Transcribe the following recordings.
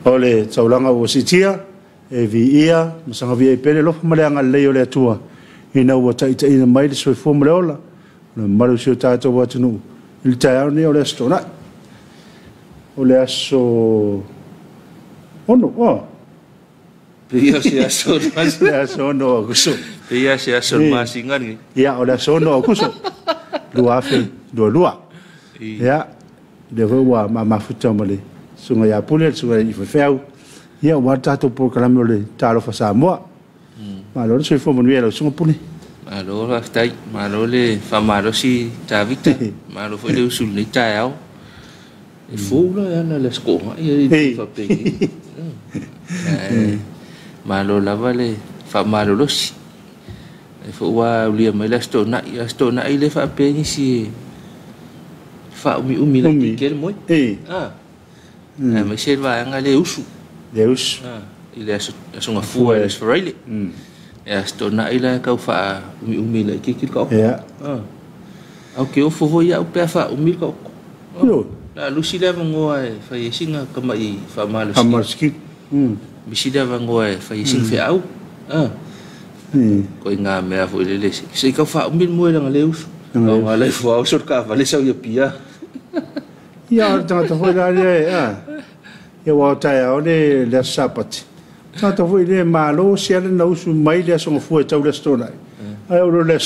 Ole taulanga o sitia e vi ia masanga vi e pele lo maleanga le ole tua ina o tai tai na mai so fo mleola na maru sio tato wa tunu il taia ne ole stona ole aso ono o Pia se aso ya so no kuso Pia se aso masingan ya ole so no kuso lua fe lua ya de wa mama futa mole sunga ya pule sunga i fefeu ia wa tato programa le Talofa Samoa malo so fo manuela sunga pule malo la stai malo le famaro si tavita malo foi le usul ni tao e fula ya na le scola e fa pe malo la vale famaro lo si e fo wa lia mai la stona ile fa pe ni si fa umi la kel moi mas ele vai angale usu Deus ele é uma fua é israeli é estou na ilha que eu fa umi la que kau au que eu vou ia o pé fa umi kau la lusi leva ngoa fa yesinga kama I fa malo Hamarski bisi leva ngoa fa yesing fe au ko inga me fu ele se kau fa umi mo la ngale usu kau ngale fu au sur ka vale sa ia pia ia tata foi la ia wa taia ole le sapati tata foi le malo se le no su mai le so fu tau le stona ai o le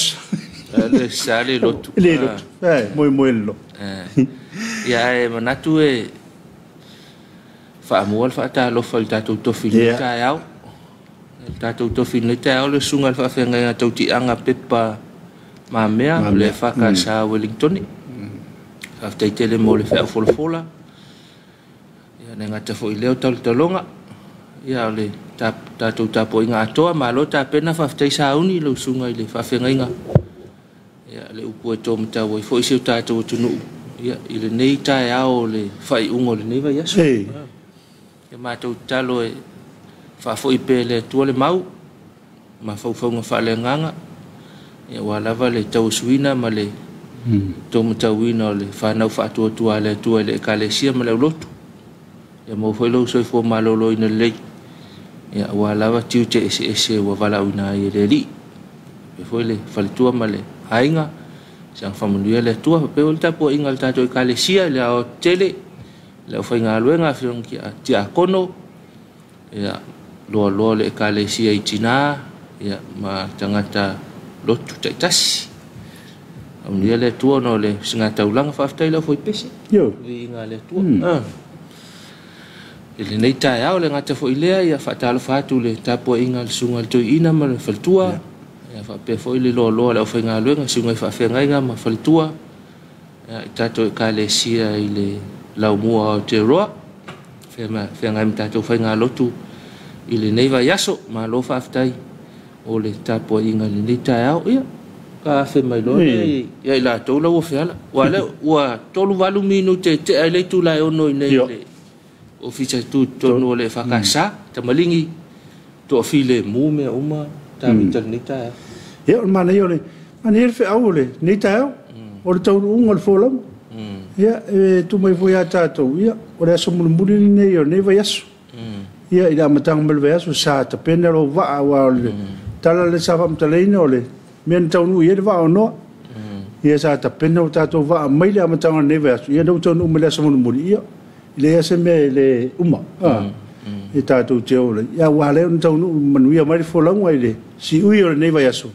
sale lotu le lotu moi lo ia e manatu e fa mo fa ta lo fa ta to fili ta yao ta to fili ta yao le sunga fa fa nga to ti anga pepa ma mea le fa ka sa Wellington fa ta tele mo le fa fola ia nga ta fo ile tal talonga ia le ta to ta po inga to ma lo ta pena fa ta sa uni lo sunga ile fa fa nga ia le upu to mta wo fo isi ta to tunu ia ile nei ta yao le fai ungo le nei vai aso ia ma to talo e fa fo ipele to le mau ma fa nga fa le nganga ia wala vale tau suina ma le to mta wina le fa na fa to le kalesia ma le lotu ia mo fo lo so fo ma lo ina le ia wala va tiu te ese wa vala una ile li e fo le fa le tua ma le ainga sang famundia le tua pe ulta po ingal ta to kalesia le o tele le fa nga luenga fiong ki ti akono ya lo le kalesia itina ya ma tangata lotu tai tas famundia le tua no le singa taulang fa ftai le foi pese yo inga le tua ele nei ta ya le ngata fo ilea ya fa Talofa tu le tapo ingal sungal to ina ma le faltua ya fa pe fo ile lo le fa nga luenga sunga fa fe nga ma faltua ya tato kalesia ile lau mua te roa fe nga tato fa nga lotu ile nei va yaso ma lo fa ftai o le tapo ingal nei ta ya ya ka fe mai lo ya la to lo fe ala wala wa to lu valu minute te ele tu la ono nei le ofisa tu to no le fa kasa tamalingi to file mu me uma ta mitan nei ta ia mana yo le mana fe au le nei ta o le tau ungol folam ia tu mai foi ata to ia o le so mulmuli nei yo nei vai aso ia ida matang mel vai aso sa ta penero va wa le tala le sa fam taleina o le men tau nu ia va no ia sa ta penero ta to va mai le matang nei vai aso ia do to nu mele so mulmuli ia le ase me le uma e ta to teo le ia wa le tau nu manuia mai folam wa le si ui o nei vai aso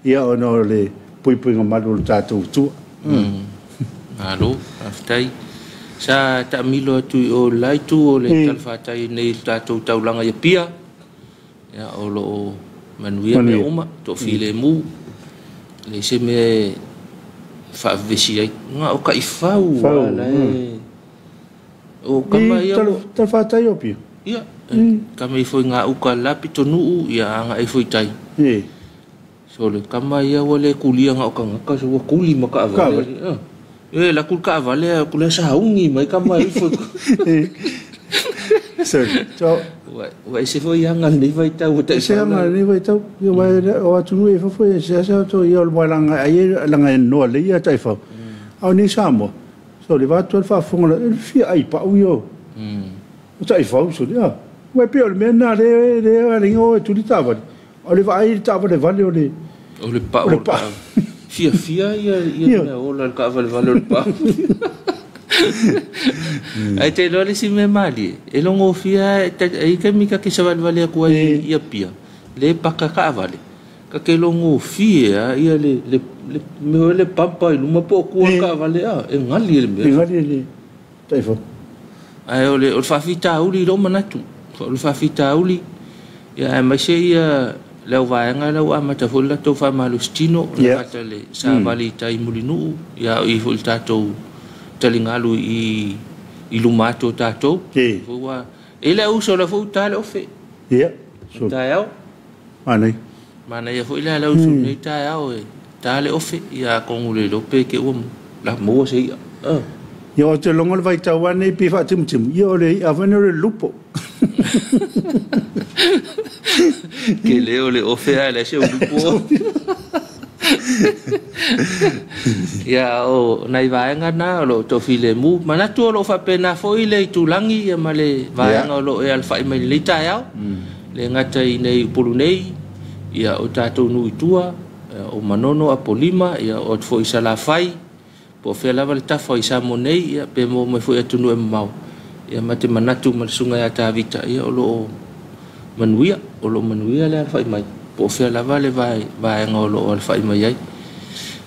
ia ono le pui nga malu tatou tu alo aftai sa ta milo tu o lai tu o le talfatai nei tatou taulanga ia pia ia o lo manuia me uma to file mu le se me fa vesi ai nga o ka ifau ala o kama ia talfatai o pia ia kama ifo nga uka lapi tonu ia nga ifo tai sole kama ia wale kulia nga okanga ka so kuli maka avale la kulka avale kula sa ungi mai kama ifo so wa se foi anga ni vai tau te se anga ni vai tau yo vai o atu e fo se sa to yo mo langa ai langa no le ia tai fo au ni samo so le va to fa fonga fi ai pa u yo o tai fau so ya we pe o me na le ringo e tu li tava o le vai tava le vale o le pa fia ia o le ka vale o pa ai te lo le si me mali e lo ngo fia ai ke mika ke sa vale ko ia pia le pakaka vale ka ke lo ngo fia ia le papa i luma po ko ka vale e ngali le tai fau ai o fa fita uli lo manatu o fa fita uli ya ma se ia le va nga le wa mata folla to fa malustino la tale sa vali tai mulinu ya i volta to talingalu i lumato tato wa ele uso la futa le ofe ya so tayao mana ya foi la uso ni tayao tale ofe ya kongule lo pe ke la mo se yo te longo vai tawane pi fa tim yo le avenue lupo que leo le ofe ala se lupo ya o nai vaenga na lo to file mu mana tu lo fa pena foi le tulangi ya male vaenga lo e alfa mai le tayao le ngata i nei pulu nei ya o tato nui tua o manono a polima ya o foi sala fai po fe lava le tafa i sa monei ia pe mo me foi atunu e mau ia mate manatu mal sunga ya ta vita ia o lo manuia le alfa mai po fe lava le vai ngolo alfa mai ai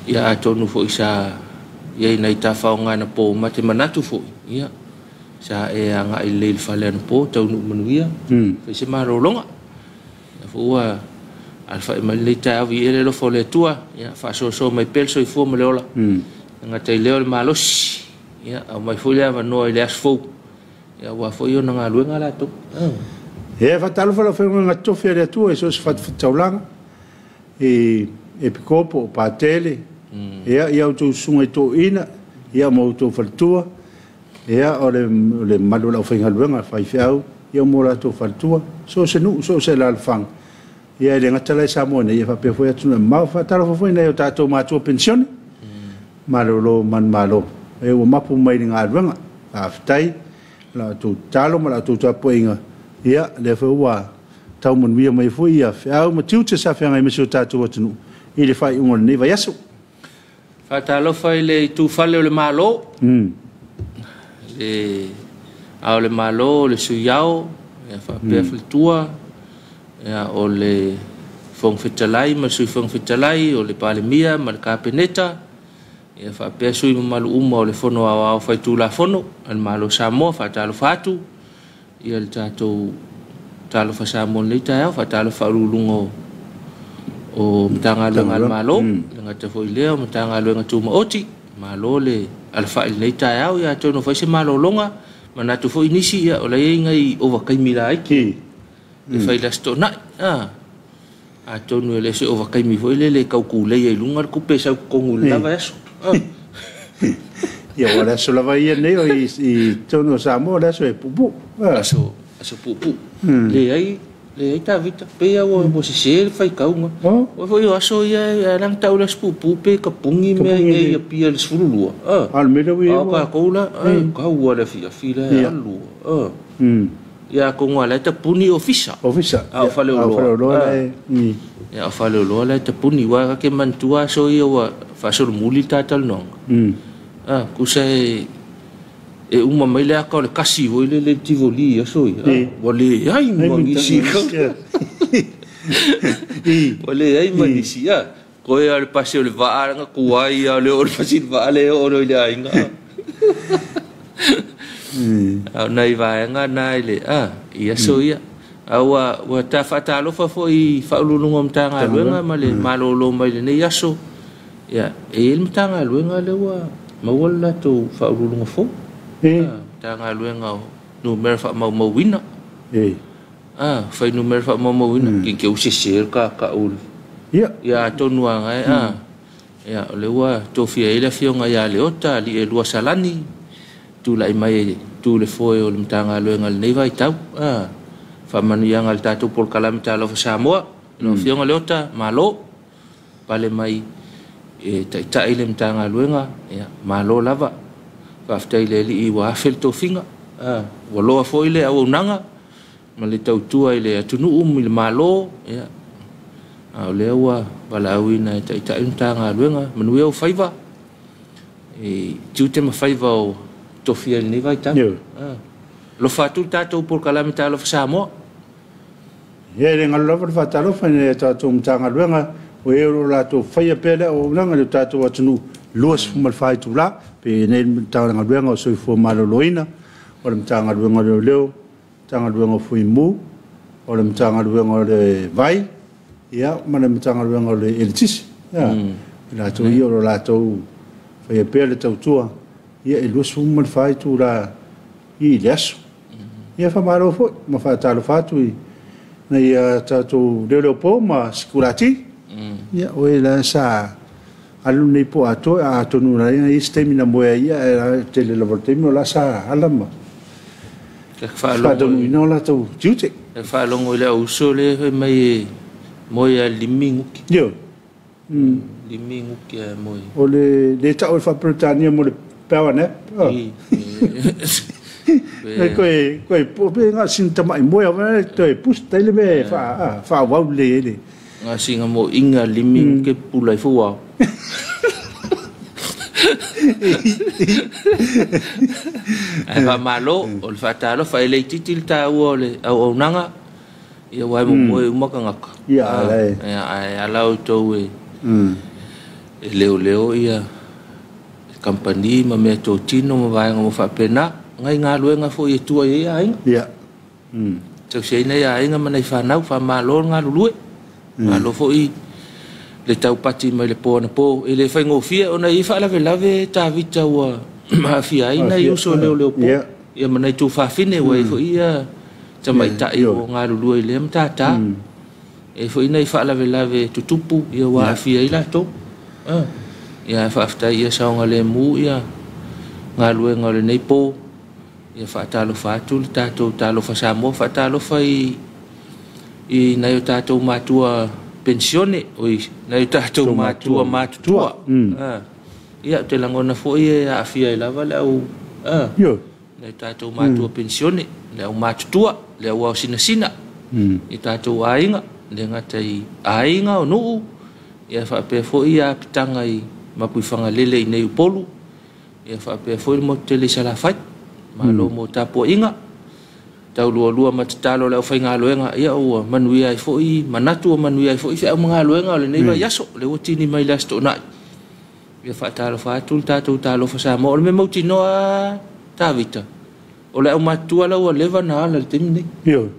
ia atonu foi sa ia nei tafa ngana po mate manatu foi ia sa e anga i le falen po tonu manuia fe se marolonga fo alfa mai le ta vi ele lo fole tua ia fa so mai pelso i fo mo le ola nga te leo le malos ya au mai folia va no ile asfo ya wa fo yo nga luenga la to fa Talofa fa nga to fere tu e so se fa taulang e pikopo pa tele ya tu sunga to ina ya mo to faltua ya ole malu la fa nga luenga fa fiau ya mo la to faltua so se la fang ya le nga tala Samoa ne ya fa pe fo ya tu ma fa Talofa fo ina yo ta to ma to pension malo malo e o mapu mai nga ranga aftai la tu talo ma la tu tapoinga ia le fa tau mon via mai foi ia fa ma tiu te sa fa ngai mesu tatu watunu i le fai un ne va yasu fa Talofa le tu fale le malo le au le malo le suyao e fa pe tua ia o le fong fitalai ma sui fong fitalai o le palemia ma le kapeneta ia fa peso i malu o le fono a fai tu la fono al malo Samoa fa Talofa atu ia le tato Talofa Samoa le ta fa Talofa lulungo o mtanga le malo nga te foi leo mtanga le nga tu oti malo le alfa le ta ia to no fa se malo longa mana tu foi nisi ia o le ngai o va kai mira ki e fai la sto na a to no le se o va kai mi foi le calcule ia lunga ku pesa ko ngul la va eso ia ora so lava ia nei o i tono Samoa la so e pupu aso pupu le ai ta vita pe o mo se fai kaunga o foi aso ia lang tau la pupu pe ka pungi me ia pia le sfulua al me le o ka kola ka ua le fila alu ia ko ngala ta puni ofisa au fale lo ia fale lo la ta puni wa ke mantua so ia wa fasol muli tatal no ku se e uma mai le ka le kasi wo le tivoli aso ia wale ai mangisi wale ai mangisi ko ia le pase le va nga kuai ia le or pasi va le or ile ainga au nai va nga nai le ia so ia au wa ta fa Talofa foi fa lulungo mtanga luenga male malolo mai le nei aso ya e mtanga luenga le wa mawala to fa lulungo fo tanga luenga no mer fa mau wina fa no mer fa mau wina ke o se ka ul ya to nuanga ya le wa to fia ile fionga ya le ota li e lua salani tu la mai tu le foi o mtanga luenga le nei vai tau fa manu yang al tatu por kalam Talofa Samoa no fionga le ota malo pale mai e ta ile mtanga luenga ya malo lava fa ftai le li wa fel to finga wa loa fo ile au nanga ma le tautua ile atunu le malo ia au le wa bala wina ta nga luenga manu eu faiva e tute ma faiva o tofia ni vai ta lo fatu tato por calamita lo Samoa ye le ngalo fa Talofa ne tato mtanga luenga o euro la to faia pele o nanga le tato atunu luas mal fai tu la pe ne tanga luenga o so fo malo loina o le tanga luenga leo tanga luenga foi mu o le tanga luenga le vai ia mana tanga luenga le eltis ia la to io la to faia pele tautua ia e luas mal fai tu la i leso ia fa malo fo ma fa Talofa tu na ia tato leo po ma skurati ia o la sa alu nei po ato nu na ia stemina mo ia tele la voltemo la sa alama ke fa lo no la to jute e fa lo ngole o sole mai mo ia limingu yo limingu ke mo o le ta o fa Britania mo le pawa ne koe po pe nga sinta mai mo ia to e pus tele me fa wa le nga singa mo inga liming ke pulai fuwa ai va malo o le fatalo fa ele titil ta o le au nanga ia wa mo makanga ia ai ala to e leo ia company ma me to tino ma vai ngo fa pena ngai nga luenga fo e tua ia ai ia so sei nei ai nga mana fa nau fa malo nga lulu malo fo i le tau pati mai le pona po e le fai ngofia ona i fa lave ta vita wa ma fia ai na uso leo po ia mana tu fa fine wa fo ia tama ita i o nga lulu le mtata e fo ina i fa lave tutupu ia wa fia i la to ia fa afta ia sa nga le mu ia nga luenga le nei po ia fa Talofa tu tato Talofa Samoa fa Talofa i na yo tato matua pensione oi na yo tato matua ia te langona fo ia afia i lava le au yo na yo tato matua pensione le au matua le au sina i tato ainga le ngatai ainga o nuu ia fa pe fo ia pitanga i mapui fanga lele i nei polu ia fa pe fo mo tele sala fat malo mo tapo inga tau lua matatalo le fai ngaloenga ia o manuia i foi manatu manuia i foi fa ngaloenga le nei va yaso le otini mai lasto na ia fa Talofa tu tato Talofa Samoa le mo tino a tavita o le matua la o leva na le temine yo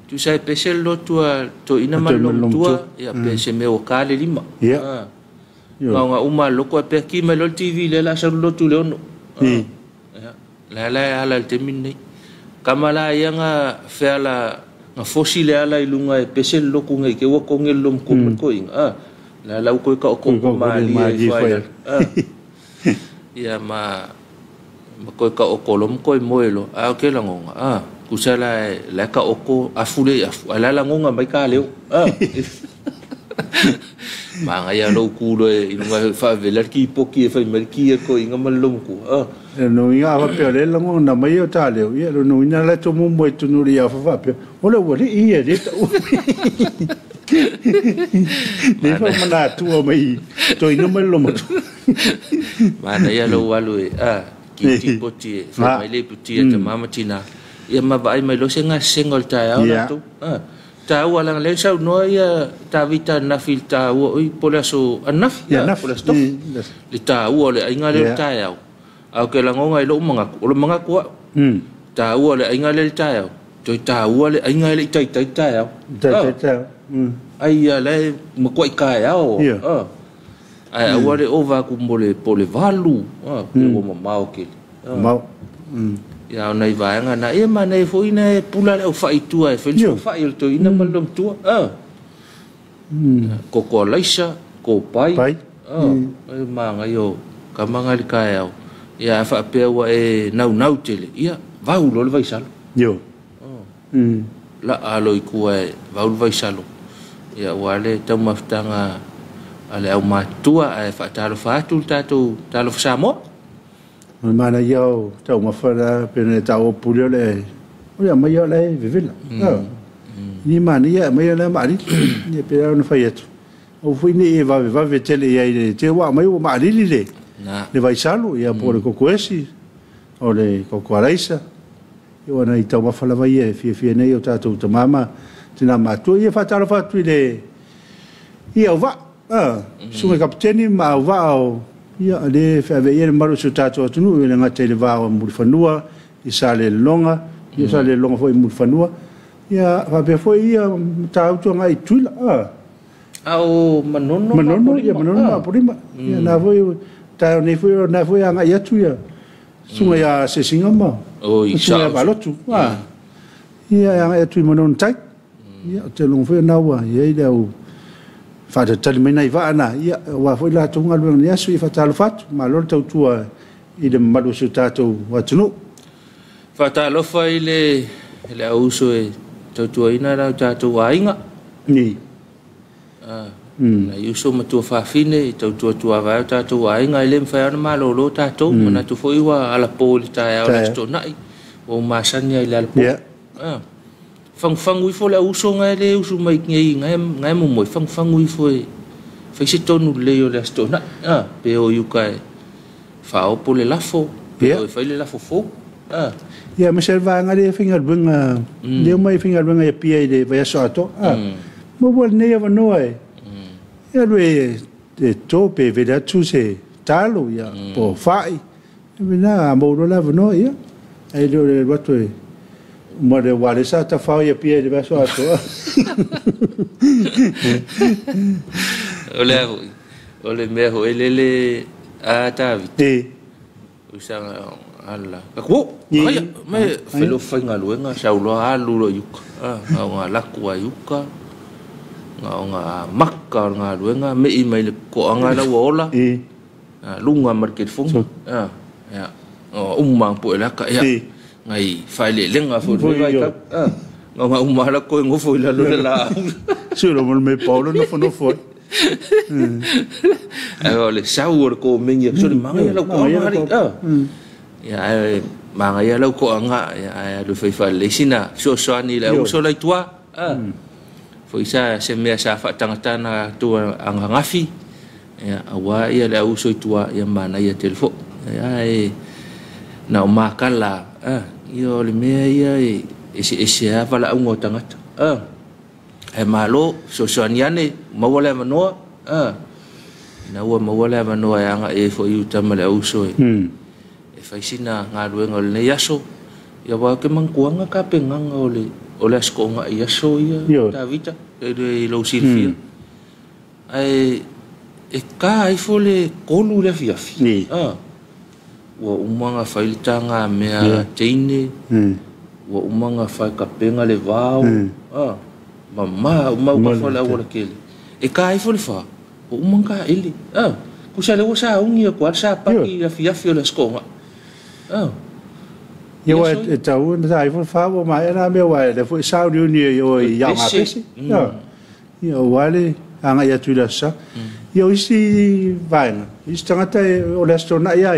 tu sai pesel lo to ina malo tua ia pese me o kale lima ia nga uma loko pe ki me lo TV le la sa lo tu le ono la ala le temine kamala ia nga fela nga fosile ala ilunga e pesel loko ngai ke wako ngelom ko inga la lau ko ka ko mali ia ia ma ko ka okolom ko moelo a ke la ngonga kusala la ka oko afule ala la ngonga mai ka leo manga ia lo kulo e inga fa velar ki poki e fa merki ko inga malom ko no inga va pe le longo na mai o tale ia no ina la to mo mo tu no ria fa pe ola wori ia de ta ne fa mana tu o mai to ina malom mana ia lo walu ki poti fa mai le poti ta mama tina ia ma vai mai lo senga sengol ta ya tu ta wala le sa no ia ta vita na filta o polaso anaf ya polasto le ta o le inga le ta ya au ke la ngonga lo manga ko ta o le inga le ta ya to ta o le inga le ta ya ai ya le mo ko ka ya o ai o le ova ku mo le pole valu ko mo mau ke mau ya nei vai nga na e ma nei foi ne pula le fai tua e fenso fai to ina malom tua ko ko laisa ko pai ma nga yo ka manga li ka ya fa pe wa e nau tele ia va u lo vai sal yo la alo ku e va u vai salo ia wale ta maftanga ale au matua e fa Talofa tu Talofa Samoa mana yo tau mafara pene tau pulio le o mai yo le vivila ni mani ya mai le mari ni pe no fayeto o fui ni va vetele ya te wa mai o mari le le vai salu ya por kokoesi o le kokoaraisa yo na tau mafala vai e fi nei o tatu te mama tina matu ia fatalo fatu le ia va sunga kapteni ma va o ia le fa ve maru su tatu tunu le ngate le va o murfanua i sale longa ia sale longa foi murfanua ia va pe foi ia tau tu ngai tuila au manono ia manono prima ia na foi tau ne foi anga ia tu ia sunga ya se singama o i sa balotu ia anga ia tu manono tai ia te long foi na wa ia ia o fata tali mai va ana ia wa foi la tunga lu ni asu fa talo fat ma lo tau tua i le malu su tatu wa tunu fa talo fa ile auso e tau tua ina ra tatu wa inga ni na yuso matu fa fine tau tua va tatu wa inga ile fa na malo lo tatu mana tu foi wa ala poli ta ya o sto nai o masanya ile ala poli fang wi fo la uso ngai le uso mai ngai mo moi fang wi fo fa se tonu le yo le sto na pe o yukai fa o pole la fo pe o fa le la fo ia me serva ngai finger bunga le mai finger bunga e pia de va so ato mo vol ne va no e ia le te tope veda tu se talo ia po fai na mo lo la no ia ai le wato mo de wale sa ta fa ia pia de va so ato ole me ho ele a ta vite usanga alla ko ai me felo fainga luenga sa ulo alu lo yuka nga laku ayuka nga makka nga luenga me i mai ko anga la wola lunga market fung ya umma po la ka ya ngai faile lenga fo vai ka nga umma la ko ngo fo la la solo mo me paulo no fo le saur ko mengi so le manga la ko mari ya manga ya la ko anga ya do fai fa le sina so ani la so la tua fo isa se me sa fa tangata na tu anga ngafi ya awa ya la uso tua ya mana ya telefo ya na makala yo le me ya ese fa la ungo tangata e malo so aniane mawala manoa na wa mawala manoa anga e fo yu tamale uso e faisina ngalu ngol ne yaso ya wa ke mangkuanga ka penganga ole sko nga yaso ya davita de lo silfia ai e ka ai fo le kolu le fiafi wa umanga failtanga mea teine wa umanga fa ka penga le vao mama uma fa la wala kele e kai fo le fa o umanga ele ku sa le sa ungi ko sa pa ki la fiafi le sko yo e tau na ai fo fa o mai na me wa le fo sa ri ni yo ya ma pesi yo wale anga ya tu la sa yo isi vaina istangata o le sto na ya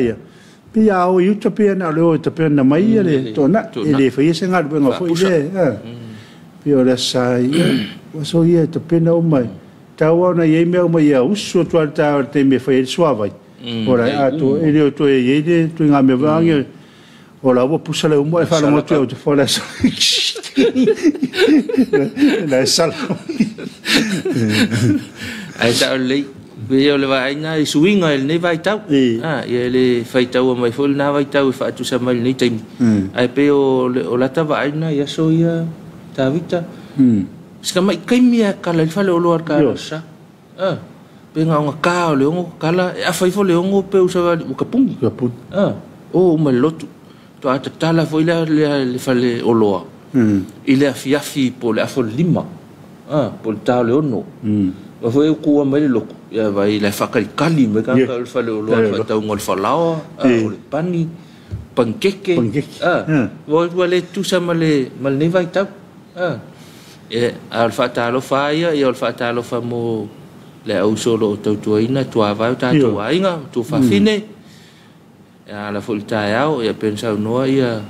pe ya o utopia na lo utopia na mai le to na ele fa yese ngal benga fo ile pio la sai o so ye to pena o mai tawa na ye me o mai ya uso to ta te me fa il suava ora a to ele to ye de to nga me vange ora o pusa le mo e fa mo to fo la la sal ai ta le veo le vai na i swinga el ne vai tau ye le fai tau mai fol na vai tau fa tu sa mal ni tem ai pe o la ta vai na ya so ya ta vita ska mai kai mia kala fa le olor ka sa pe nga nga ka le ngo kala a fai fo le ngo pe usa o kapung o ma lotu to ata tala fo le fa le olor ile afiafi po le afol lima po ta le ono wa fo ku mai le loko ya vai la fa kali me ka fa le olor fa ta ngol fa lao o le pani pankeke wo le tu sa mal ne vai tau al Talofa ia al Talofa mo le au solo tau tuaina tua vai ta tuainga tu fa fine ya la fo ta yao ya pensa no ia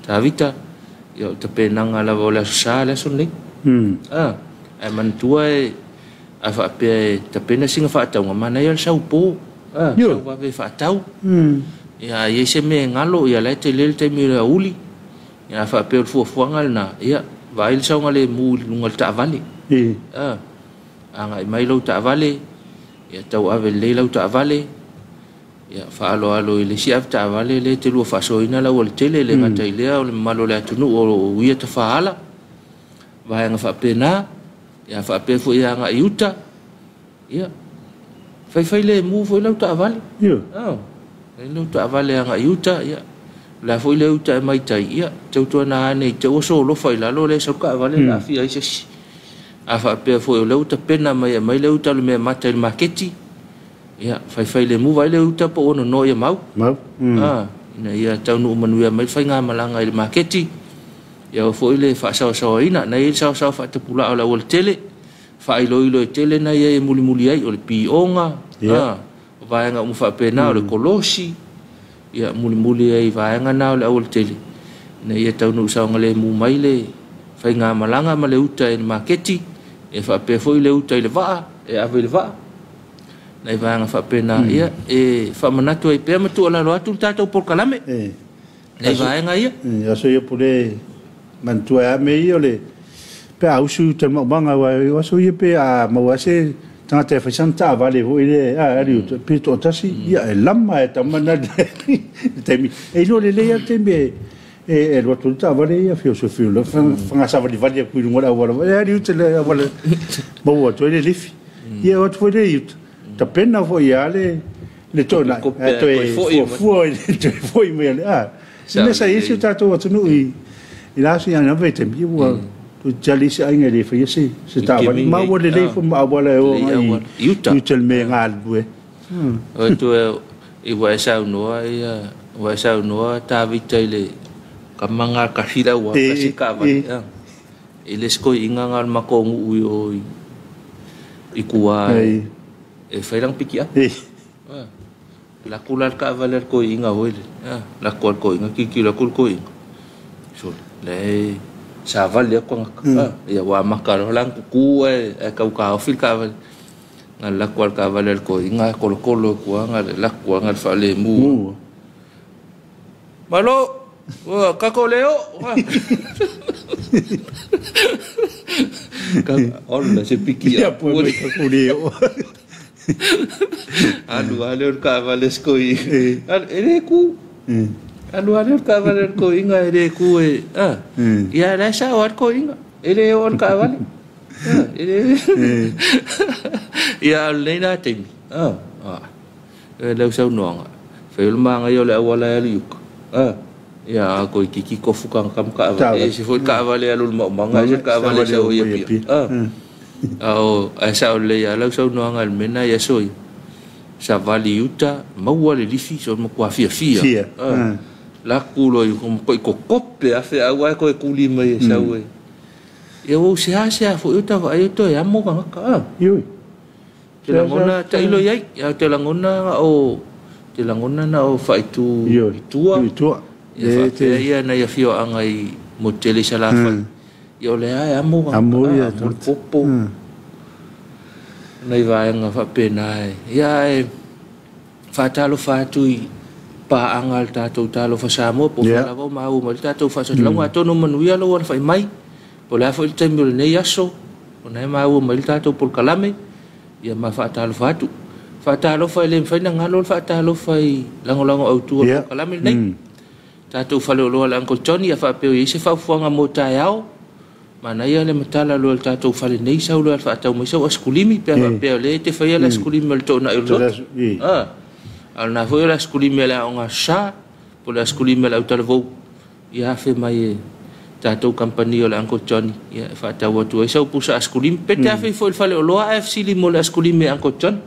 ta vita ya te penanga la vola sala sonni ai man tua a fa pe te pena singa fa tau mana ya sau po so va ve fa tau ya ye se me ngalo ya la te le te mi la uli ya fa pe fu ngal na ya va il sa ngale mu ngal ta vale anga mai lo ta vale ya tau ave le lo ta vale ya fa alo le si af ta vale le te lo fa so ina la wol tele le ngata ile o le malo le tunu o ia te fa ala va nga fa pena ya fa pe fu ya nga yuta ya fai le mu fo lo ta vale lo ta vale nga yuta ya la fo le yuta mai tai ya tau to na ne te o so lo fai la lo le so ka vale la fi ai se a fa pe fo lo ta pena mai le yuta le me mata il marketi ya fai le mu vai le yuta po no ya mau ina ya tau no manu ya mai fai nga malanga il marketi ya fo ile fa sa ina na il sa fa te pula ala wol tele fa ilo tele na ye muli ai o le pionga vai nga mu fa pena o le kolosi ya muli ai vai nga na o le tele na ye tau no sa ngale mu mai le fai nga malanga ma le uta il marketi e fa pe fo ile uta ile va e ave le va na vai nga fa pena ya e fa manatu ai pe ma tu ala lo atu tata por kalame na vai nga ia ya so ye pule man tu a me yo le pe au su te mo banga wa so ye pe a mo wa se tanga te fa santa vale ho ile a ri pe to tasi ya lamma e tamana te mi e no le ya te me e lo tu ta vale ya fio so fio lo fa sa vale vale ku ngora wa e ri te le vale mo wa to le lifi ye o to le yut ta pena vo ya le to na to e fo me a ne sa isi ta to tu no ila si ana vete mi wa tu jali si ai ngere fa yesi se ta wa ma wa le fo ma wa le o ai tu tel me ngal bue o tu e wa sa no ai wa sa no ta vita ile kamanga ka hira wa ka si ka va ile sko inga ngal ma ko ngu o i kuwa e fa lang pikia la kular ka valer ko inga hoile la ko inga ki la ko inga so le sa vale ko ya wa makaro lang ku e ka fil ka vale ngal la ko ka vale ko inga ko ko ngal la ko ngal fa le mu malo wa ka ko leo ka on se piki ya po ko leo ale ka vale ko ere ku Alu kaval ko inga ere ku ya la sa war ko inga ere on kaval ere ya le na tim le sa no fe ma nga yo le wala ya yuk ya ko ki ko fukan kam ka e si fo ka vale alu ma nga je ka vale sa o ya pi au sa le ya la sa no nga mena ya soi sa vali uta ma wale lifi so mo kwa fia la kulo i ko kope a fe agua ko kuli mai sa we e o se fo uta va yo to ya mo ka yo te la ngona te ilo yai ya te la ngona na o fa itu tua te ya na ya fio angai mo tele sala fa yo le ya mo ya popo nei va nga fa pena ya fa talo fa tu pa angal tatou Talofa Samoa po fa va mau mal tatou fa so longa to no manuia lo wan fa mai po la fo te mil nei aso ona mau mal tatou por kalame ia ma fa Talofa tu fa Talofa le fa na ngalo fa Talofa lango au tu por kalame nei tatou fa lo lang ko toni fa pe i se fa fuanga mota yao mana ia le matala lo tatou fa le nei sa lo fa tau mo so askulimi pe le te fa ia la askulimi to na al na foi la skuli mela onga sa po la skuli mela utalvo ya fe mai tatou company ola anko Johnny ya fa ta watu e sa pusa skuli pete fe foi fale lo AFC li mo la skuli me anko John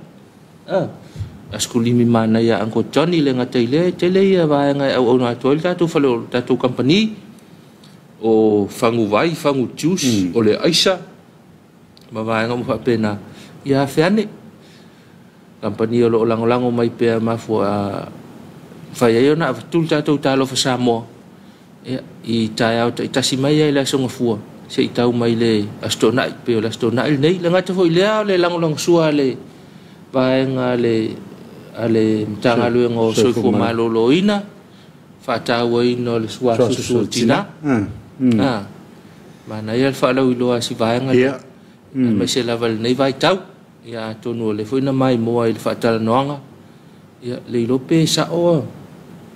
skuli mi mana ya anko Johnny le ngata ile tele ya va nga au na tol tatou fale tatou company o fangu vai fangu juice o le Aisha ma va nga mo fa pena ya fe ane company lo lango mai pe ma fo Whai ai ona avatul tātou Talofa Samoa. I tai au i tasi mai ai la songa fua. Se i tau mai le astonai, pe o le astonai nei. Le ngata fo i lea le langolang sua le vaenga ale mtanga luenga o soifua malolo ina. Whātau ina le sua susu tina. Mana ia le whaalau iloa si vaenga. Mai se lava le nei vai tau. Ia tonu o le fuina mai moa i le whaatala noanga. Ia le ilope sa oa.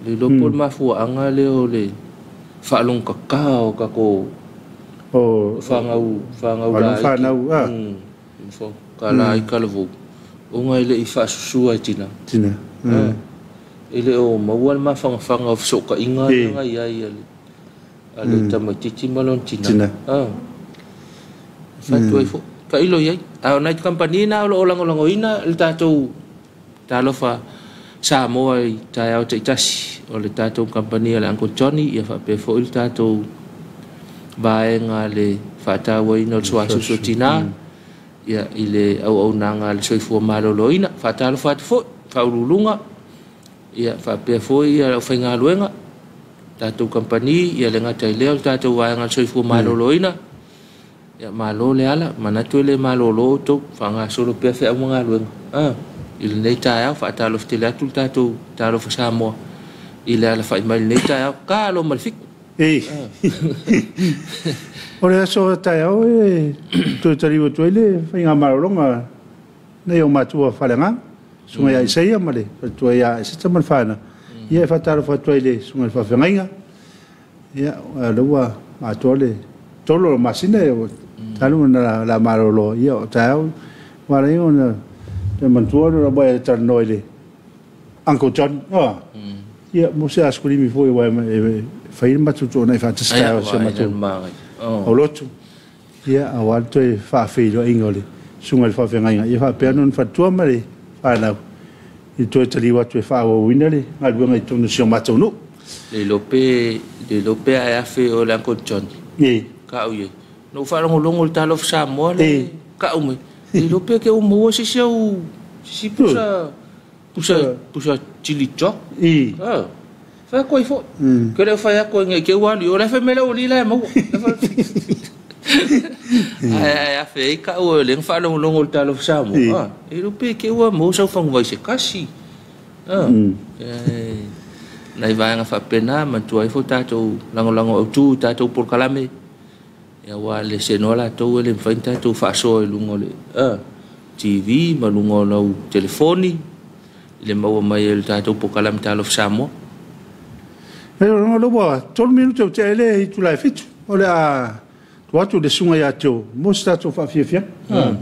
Le ilopo le mafua anga le o le whaalong kakao kako. Whangau la iki. Kala i kalavu. O ngai le i whaasusua i tina. Ele o maua le mawhanga o fisoka inga ngai ai ale tamatiti malon tina. Whatu ai fo. Ka ilo iai. Au night company na o langolango ina le tātou Talofa Samoa i tai au te itasi o le tātou company le Uncle Johnny ia whape fo il tātou vaenga le whātaua ina o suasusu tina ia i le au nanga le soifua malolo ina whātalo whātu fo whaurulunga ia whape fo ia o whainga luenga tātou company ia le ngata i leo le tātou vaenga le soifua malolo ina ia malo le ala manatu le malolo to whanga solo pia whea mga luenga i le nei tae au whaatalo whtele atu le tātou Talofa Samoa i le ala whai mai le nei tae au ka alo malifik Ore aso tae au tui tariwa tui le whainga marolonga nei o matua whalenga sunga ia isaia male tui ia isita man whana ia whaatalo tui le sunga i whawhengainga ia lua matua le tolo masina e talu na la marolo ia o tae au wala ingo na te mantua na boia tar noile Uncle John ia mo se askuri mi foi wa fai matuto na fa tsta se matu o lotu ia awal to fa filo ingoli sunga fa fenga ia fa pernon fa tua mari fa na i to tali wa to fa o winale ngal bu ngai tonu se matu no le lope a fe o Uncle John ka o ye no fa longo le Talofa Samoa le ka o me le lope ke o mo se si pusa chilicho fa koi fo ke le fa ya ko nge ke wa yo la fa me lo li la mo ai fe ka o le fa longo le Talofa Samoa e lope ke wa mo sa fa vai se kasi nai vai nga fa pena ma tu ai fo tato lango tu tato por kalame ya wa le senola to le fa tato fa so lungo le TV malungo no telefoni le mau mai el tato por kalame Talofa Samoa no lo boa tol minuto te ele tu la fit ole a tu de sunga ya to mo sta to fa fia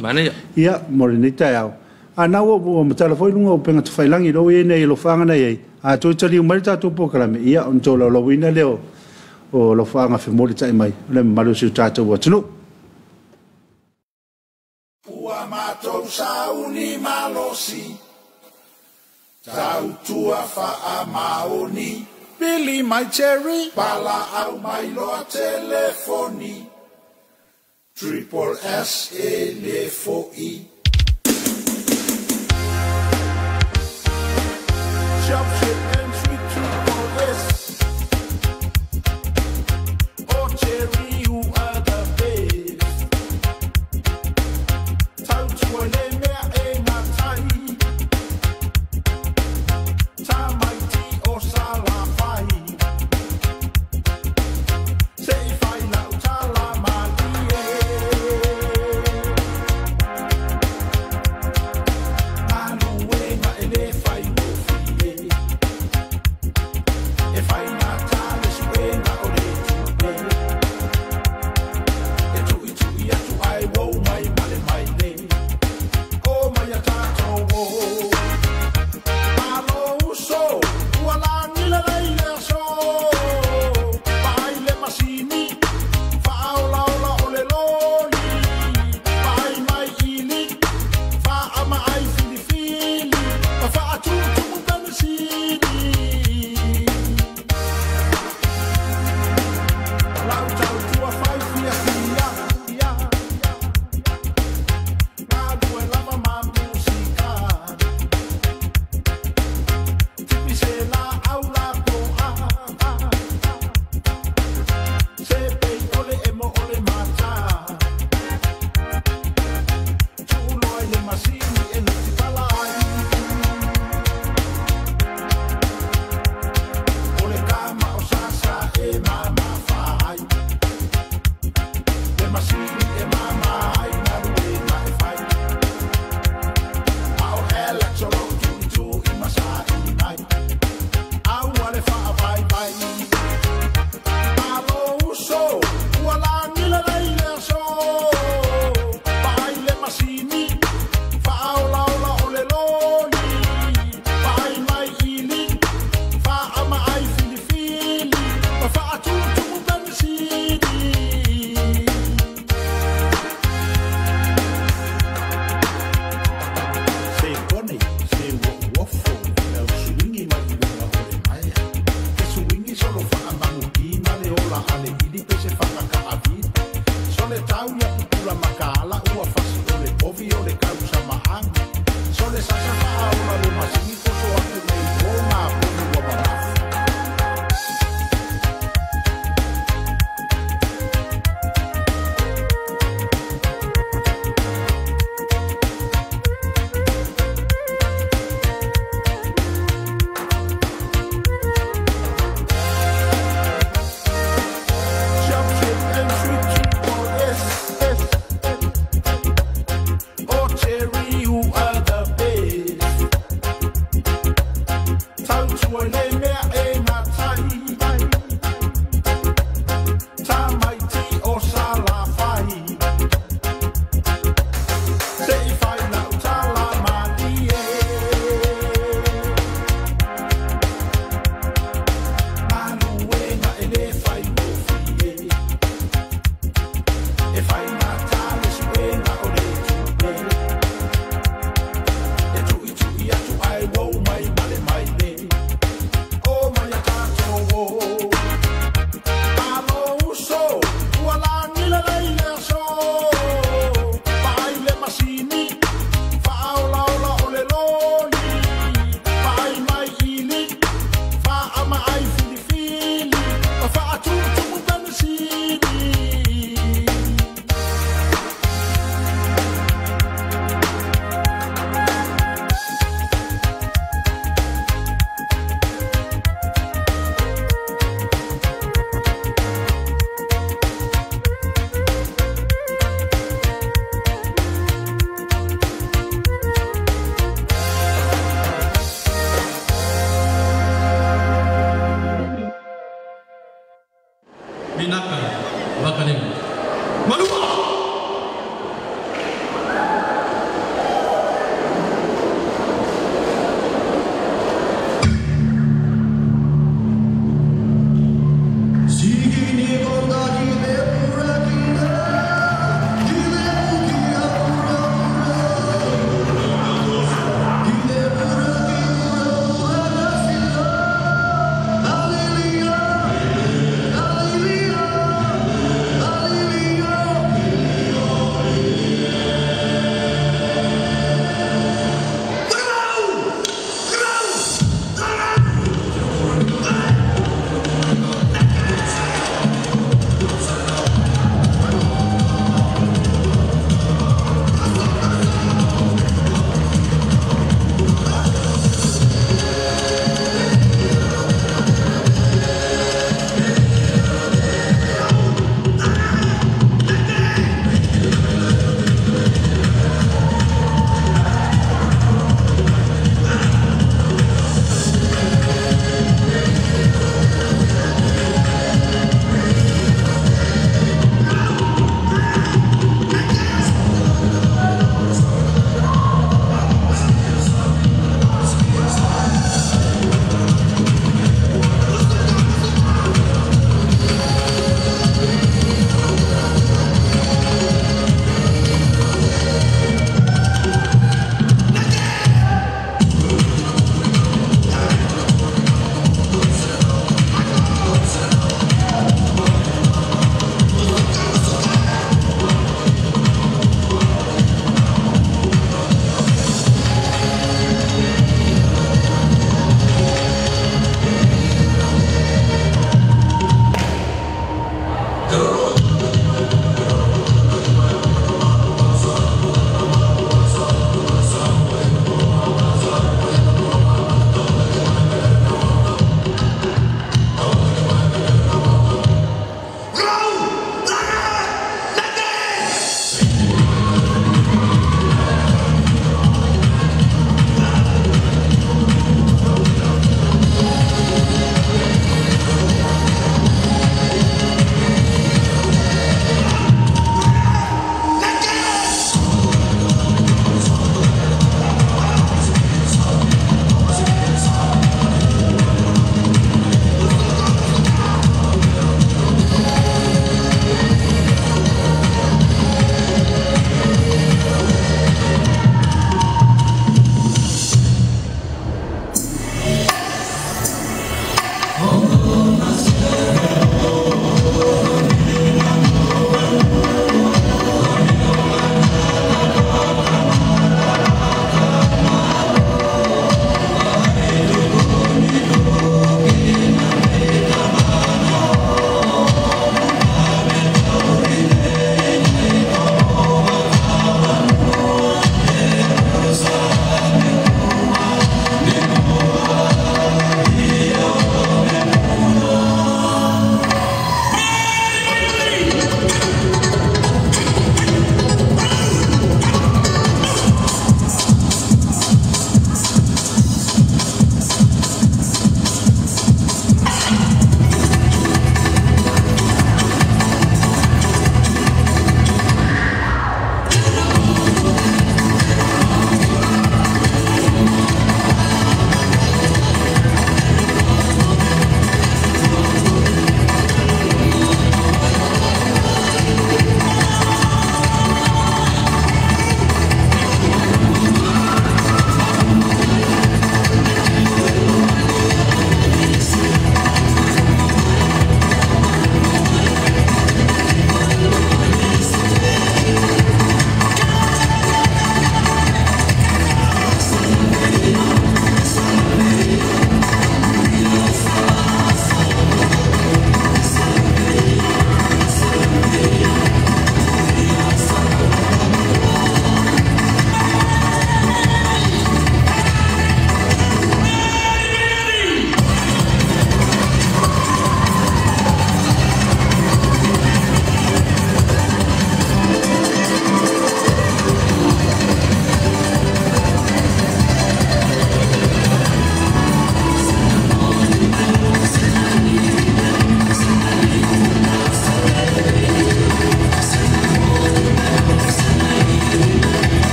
mane ia morinita ya ana wo mo telefoni lungo penga to failangi lo ene lo fanga na ye a to tali mai tato por kalame ia on to lo wina leo o lo fanga fe mo tai mai le malu su tato wa tunu ua matou sauni malosi tau tua fa amaoni Billy my cherry pala au mai loa telefoni Triple S elefoi Shopship entry Triple S Oh cherry you are the best Tau tua le mea e matai Tamaiti o sala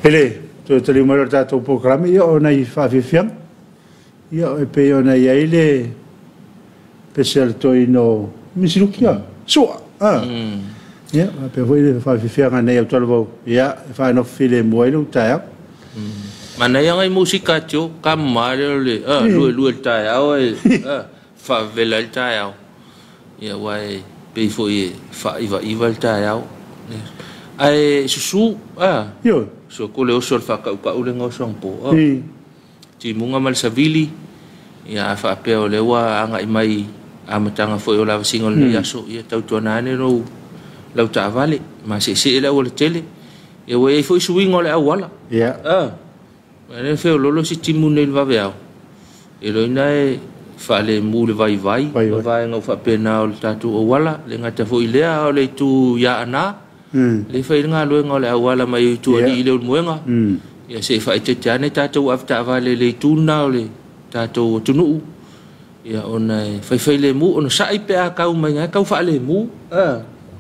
Ele, to te lima rata to programa ia o nei whawhiwhiang. Ia o e pe o nei eile pesel to ino misirukia. Sua! Ia, pe hoi le whawhiwhianga nei au talawau. Ia, e whaino while moelu tae. Mana yang ai musika tio kamare le lu tae au e favela tae au. Ia wai pe foi fa iva tae au. Ai susu Yo. so ko le osor fa ka ule ngosong po. Ti munga mal savili ia fa pe o le wa anga mai amatanga foi o la singol le yaso ia tau tuanane no lau ta vale ma se la o le tele e we foi suingo le awala. Ia. Ene fe lolo si timu ne va vea. E lo ina fa le mu le vai nga fa pena o tatu o wala le ngata fo ilea o le tu ya ana. Le fa nga lo nga le wala mai tu ali le muenga. Ya se fa te tane tatu afta vale le tu na le tatu tunu. Ya ona fa le mu ona sai pe a kau mai nga kau fa le mu.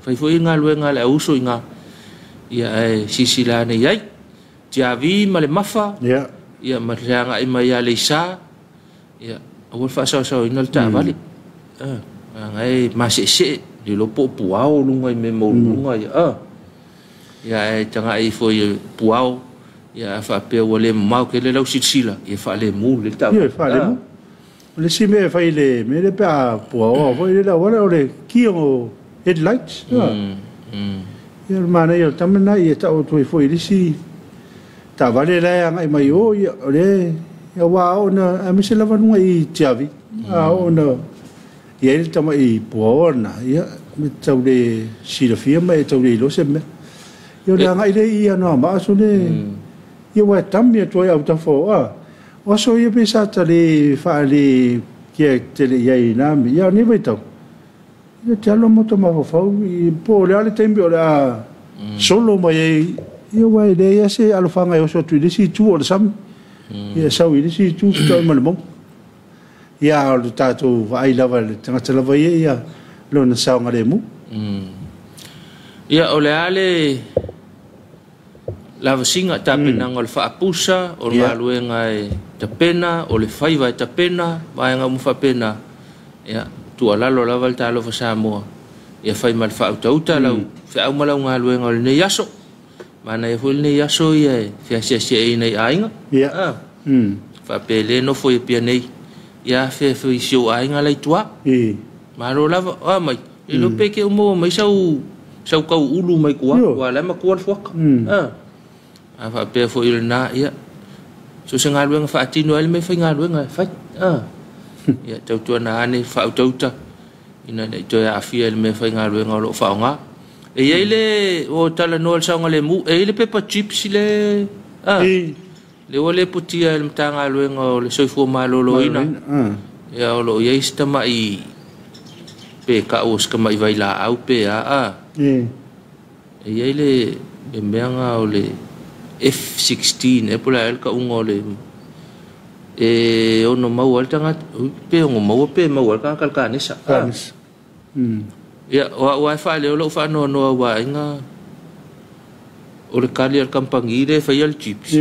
Fa nga lo nga le uso nga. Ya sisila ne yai. Tiavi ma le mafa. Ia matanga i mai ale sa. Ia awal fa sa ina ta vale. Ngai mase se di lopo puao lunga i me mo lunga ia. Ia tanga i foi puao. Ia fa pe wale mau ke le lau sila. Ia fa le mu le ta. Ia fa le mu. Le si me fa ile me le pa puao foi le wala o le kio headlights. Ia mana ia tamana ia ta o toi foi le si ta vale la ngai mai o le ya wa ona a mi se lava nunga i tiavi a ona ia il tama i puona ia me tau le silafia mai tau le lo se me yo le ngai le ia no ma so le ia wa tamia to ia uta fo o so ia pesa ta le fa le ke te le ia na mi ia ni vai tau ia te alo mo to ma fo i po le ale tembi o la solo mai ia wai le ia se alofanga o so tu si tu o sam ia sau i si tu to malmo ia o tato vai lava tanga lava ia lo na sau ngale mu ia ole ale lava singa tapena ngol fa apusa o ngaluenga te pena o le faiva te pena vai nga mu fa pena ia tu ala lo lava Talofa Samoa ia fai mal fa uta lau fa au mala ngaluenga o le yaso mana e foi nei aso ia fia sia nei ainga fa pele no foi pia nei ia fe sio ainga lai tua maro lava mai e lo peke mo mai sau kau ulu mai kuwa wala ma kuwa fuak fa pe foi na ia so se ngaluenga fa tino ele me fa ngaluenga fa ia tau tua na ane fa uta ina nei to ia afia ele me fa ngaluenga lo fa nga e ele o tala no sa ngale mu e ele pepa chips le le ole putia le tanga luenga le soifo malolo ina ya lo ye stama i pe ka os kama i vai la au pe e ele be menga ole F16 e pula el ka ungo le e ono mau altanga pe ngo mau pe mau ka kalkanisa ya wa fa le lo fa no wa inga o le kali al kampangire fa yal chips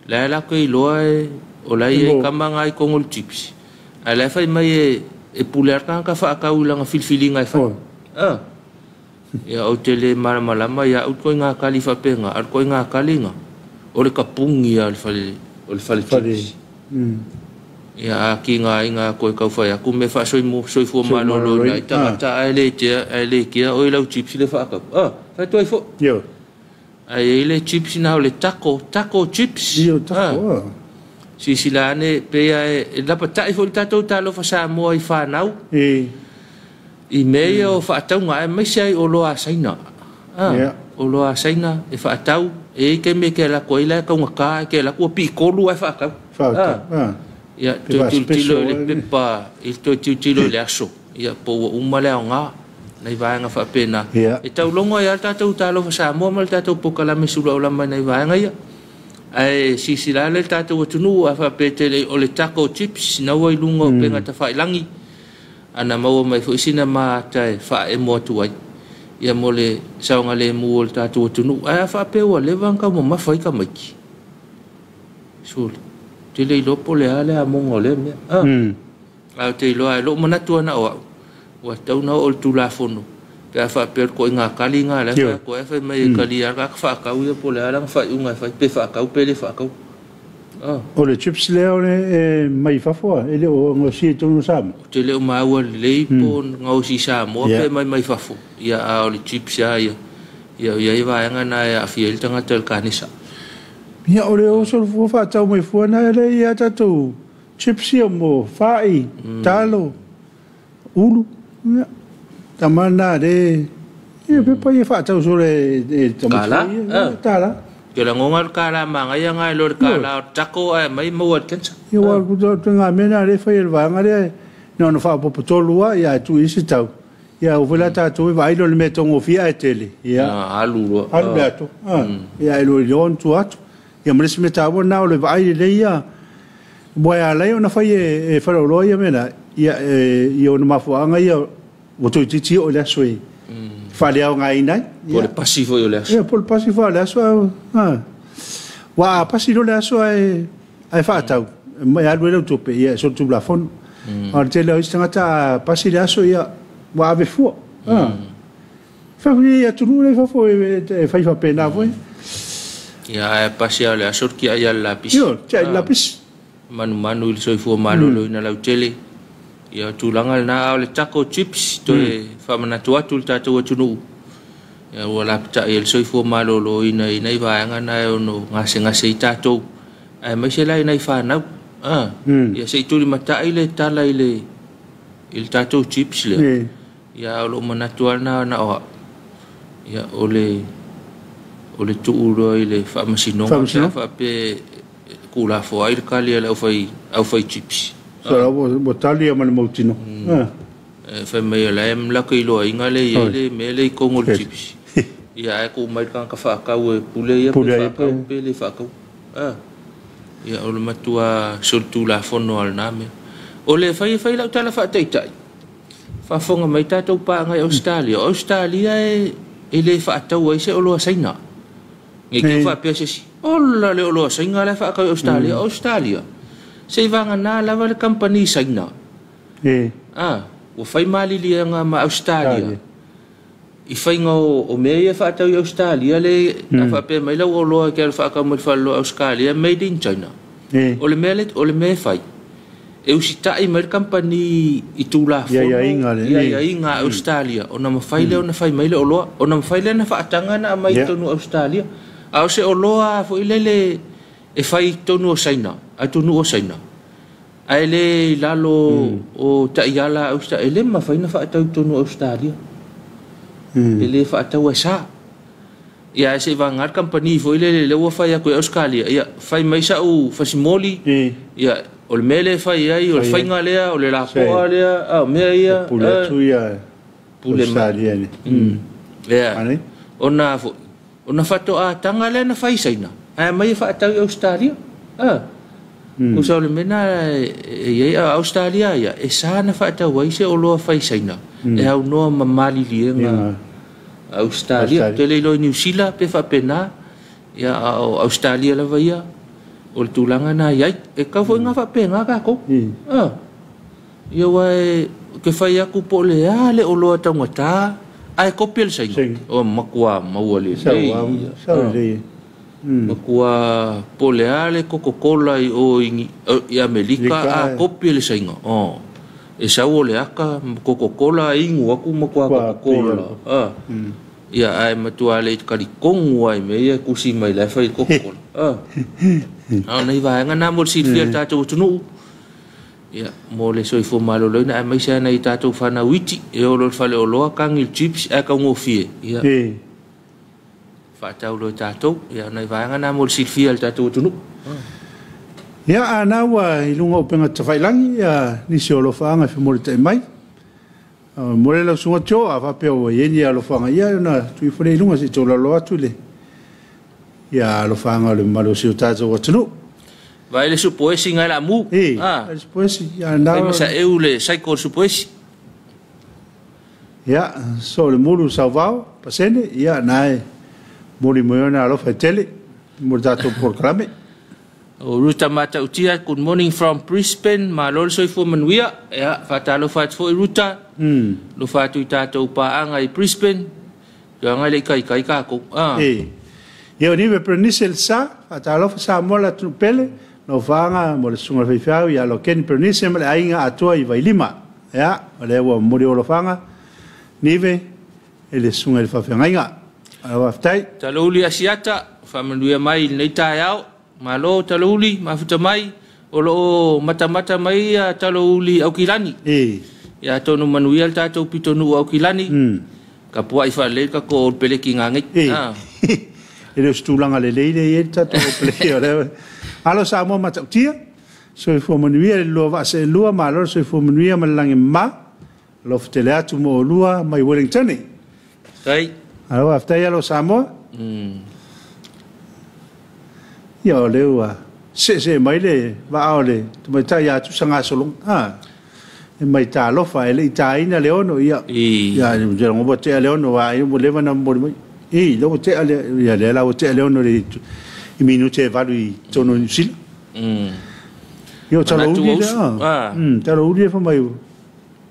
la ko i loe o la ye kamanga i kongol chips ala fa mai e puler ka fa ka ulanga filfilinga fa ya o tele malama ya o ko nga kali fa penga al ko nga kalinga o le kapungi al fa chips ya kinga inga ko ka fa ya ku me fa soi fo malolo na ta ele ke o le chips le fa ka fa toi fo yo ai le chips na le taco chips yo taco si silane pe e la patai fo tato Talofa Samoa i fa nau i me o fa tau nga me sai o lo asaina o lo asaina e fa tau e ke me ke la ko ile ka nga ke la ko pi ko lu e fa ka ya tilo le pepa il tilo le aso ya po umale nga nei vai nga fa pena e tau longo ya tatu Talofa Samoa mal tatu pokala me sula ola mai nei vai nga ya ai si sila le tatu tunu fa petele o le taco chips na wai lungo penga ta fa langi ana mau mai fo sina ma tai fa e mo tu ai ia mo le saunga le mu o le tātou tunu a whapea ua le wanga mo mawhai ka maiki suli te le ilopo le ale a mongo le mea au te iloa e lo manatua na oa ua tau na o le tulafono pe a whapea ko inga kali ngā le ko e whai mai e kali a ka whakau ia po le alang whai unga whai pe whakau pe le whakau o le chips leo le mai fafoa ele o ngosi tonu Samoa te le o maua le po ngosi Samoa pe mai fafo ia a o le chips ia i vaenga na ia fiel tanga tel kanisa ia o le o so fo fa tau mai fo na le ia tatu chips ia mo fai talo ulu ia tamana de ia pe pa ia fa tau so le tala ke la ngonga kala manga ia ngai lo kala tako ai mai mo at kensa ia wa ku to nga mena le fa ia vanga le no fa po tolua ia tu isi tau ia o vela ta tu vai lo le metongo fia e tele ia alu ato ia lo yon tu atu ia me se meta bo na le vai le ia boia le ona fa e fa lo ia mena ia io no mafuanga ia o tu titi o le soi fale au ngai nai por pasivo yo le ia por pasivo le so wa pasivo le so ai fa tau mai alu le tu pe ia so tu la fon ar te le istanga ta pasivo le so ia wa ave fu fa ia tu le fa fo e fa pena foi ia pasivo le so ki ia la pis yo c'è la pis manu il so fu malo lo ina la tele ia tulanga na le taco chips to e fa manatu atu tatou tunu ia wala pta il so fu malo lo ina i vaanga na no ngase tatou ai mai se lai nei fa na ia se tuli mata ile tala ile il tatou chips le ia lo manatu na o ia ole tu uro ile fa masino fa pe kula fo ai kali au fai chips so bo tali ama le motino fa me la em la ke lo inga le me le kongol chips ia ko mai kan ka fa ka we pule ia fa pe le fa ka ia o le matua soltu la fono al name o le fai la tala fa tai fa fonga mai tatou pa ngai Australia e le fa tau ai se o lo saina ngi ke fa pe se o la le o lo saina le fa ka Australia se vanga na lava le company saina o fai mali lia nga ma Australia i fai nga o mea fa tau Australia le na fa pe mai la o lo ke fa ka mo fa lo Australia made in China o le mea fai e usita i mai company i tu la fo ia inga Australia o na ma fai le o na fai mai le o lo o na fai le na fa tanga na mai tonu Australia a se o lo a fo ile e fai tonu saina a tonu o saina ai le lalo o taiala Australia ele ma fai na fa tau tonu Australia ele fa tau sa ia se va ngar company fo ile le o fai ko Australia ia fai mai sa u fasimoli ia o le mele fai ai o fai ngalea o le la po alea a me ia pule tu ia pule Australia ni ia ona fa to a tanga le na fai saina ai mai fa tau Australia ko sa le mena e Australia ia e sa na fa tau ai se o lo fai saina e au no mamali lienga Australia te le lo New Zealand pe fa pena ia Australia la vai o le tulanga na ia e ka fo nga fa penga ka ko ia wai ke fai aku po le ale o lo ta ngata ai ko pel sai o makua mauale sa le makua po le ale Coca-Cola o i Amerika a ko pel sai nga e sa o le aka Coca-Cola ingu aku makua Coca-Cola ia ai matua le kali kongu ai me ia kusi mai le fai Coca-Cola nei vai ngana mo si fia tatou tunu ia mo le soi fo malo le na mai sa nei tatou fana witi e o lo fale o lo kangil chips e ka ngofie ia fa tau lo tatou ia nei vai ngana mo si fia tatou tunu ia ana wa ilunga o penga tafailangi ia ni se o lo fanga fe mo te mai mo le sunga cho a fa pe o ye ni lo fanga ia na tu fore ilunga si to lo atu le ia lo fanga le malo si o tatou tunu vai le supoesi ngai la mu le supoesi ia na ai sa eu le sai ko supoesi Ia, so le mulu sauvao, pasene, ia, nae, muri moyona alofa tele, muri tatou proklame. O ruta mata utia, good morning from Brisbane, ma lolo soifua manuia, ia, whatalofa atu fo i ruta, lo whatu i tatou paanga i Brisbane, ia ngai le kai kako. Ia niwe pernisel sa, whatalofa sa mola tu pele, no whaanga mo le sunga whiwhiau, ia lo ken pernisel, le ainga atua i Wailima, ia, o le ua muri o lo whaanga, niwe, e le sunga i whawhiangainga. Talouli asiata, whamanuia mai nei tae au, malo talouli, mafuta mai, o lo mata mai talouli au kilani. Ia tonu manuia le tatou pitonu au kilani, ka pua i whale ka ko pele ki ngangai. E reo stulanga le leile i e tatou pele o rewe. Alo sa mua matautia, so i whamanuia le lua vase lua, malo so i whamanuia malangi ma, lo fitele atu mo o lua mai Wellington. Kai. Alo aftai alo Samoa. Ia o leo se mai le va le tu mai tai atu sanga solong. E mai Talofa e le itaina le ono ia. Ia je ngo bote le ono wa i mo leva na mo mai. Lo bote ale ia le la bote le ono le i minute valu i tono ni sil. Io talo udi da. Talo udi fa mai.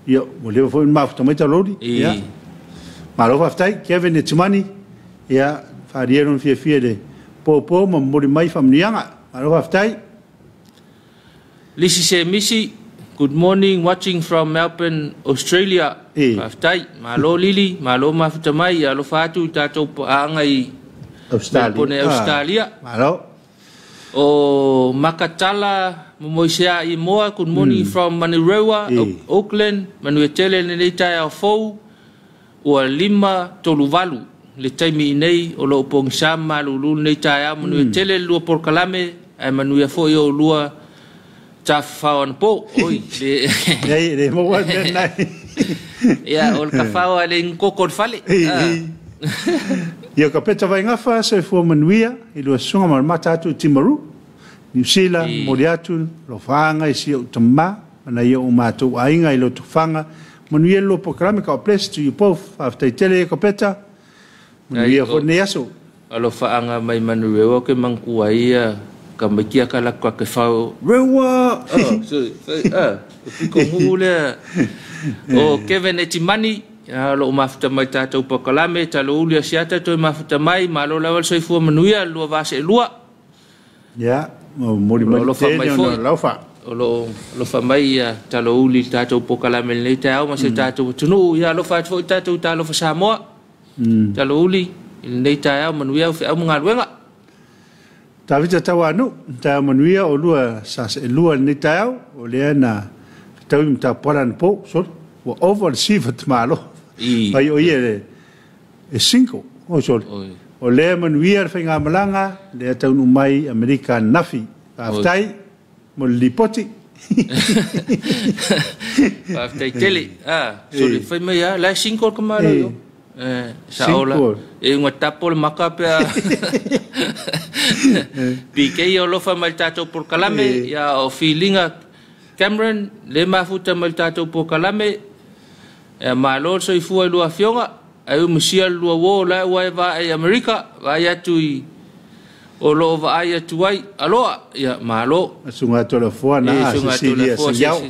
Ia mo leva fo ma fa mai talo udi. Ia. Malo aftai Kevin e Tumani ia faria fie de popo mo mori mai famnianga malo aftai Lisi se misi good morning watching from Melbourne Australia aftai malo lili malo mafuta mai alo fatu tatou paanga i Australia malo o Makatala momoisia i moa good morning from Manurewa Auckland manuetele nei tai au fou ua 5 toluvalu le taimi nei o lo pong sama lulu nei taia manu tele lua por kalame ai manu ia foi o lua tafaon po oi le mo wa nai ia o ka fao ale kokor fale ia ka peta vai ngafa se fo manuia i lua sunga mar matatu timaru New Zealand moriatu lo fanga i si o tama na ia o matu ainga i lo tufanga manuia lo programa ka place to you both after tele ka peta manuia fo ne aso alo faanga mai manuia ke mangkua ia ka makia kala ka ke fao rewa ko mule o Kevin Etimani alo mafuta mai tatou pakalame talo ulia siata to mafuta mai malo lawal soifua manuia lua vase lua ya mo lo fa mai fo lo fa mai talo uli tatou pokalame nei tau ma se tatou tunu ia lo fa fo tatou talo fa Samoa talo uli nei tau manuia fe au ngaluenga tavita tawanu ta manuia o lua sa se lua nei tau o le na tau mta poran po so o over sivat malo ai o ie e 5 o so o le manuia fe ngamalanga le tau no mai American nafi aftai mo lipoti aftai tele so le foi mai la 5 kamaro yo saola e un tapo maka pe PK o lo fa mal tato por kalame ya o feelinga Cameron le mafuta mal tato por kalame e malo so i fu lu afionga ai musia lu wo la wa va e America va ya tui o lo va ai tuai aloa ya malo sunga telefona Cecilia Siau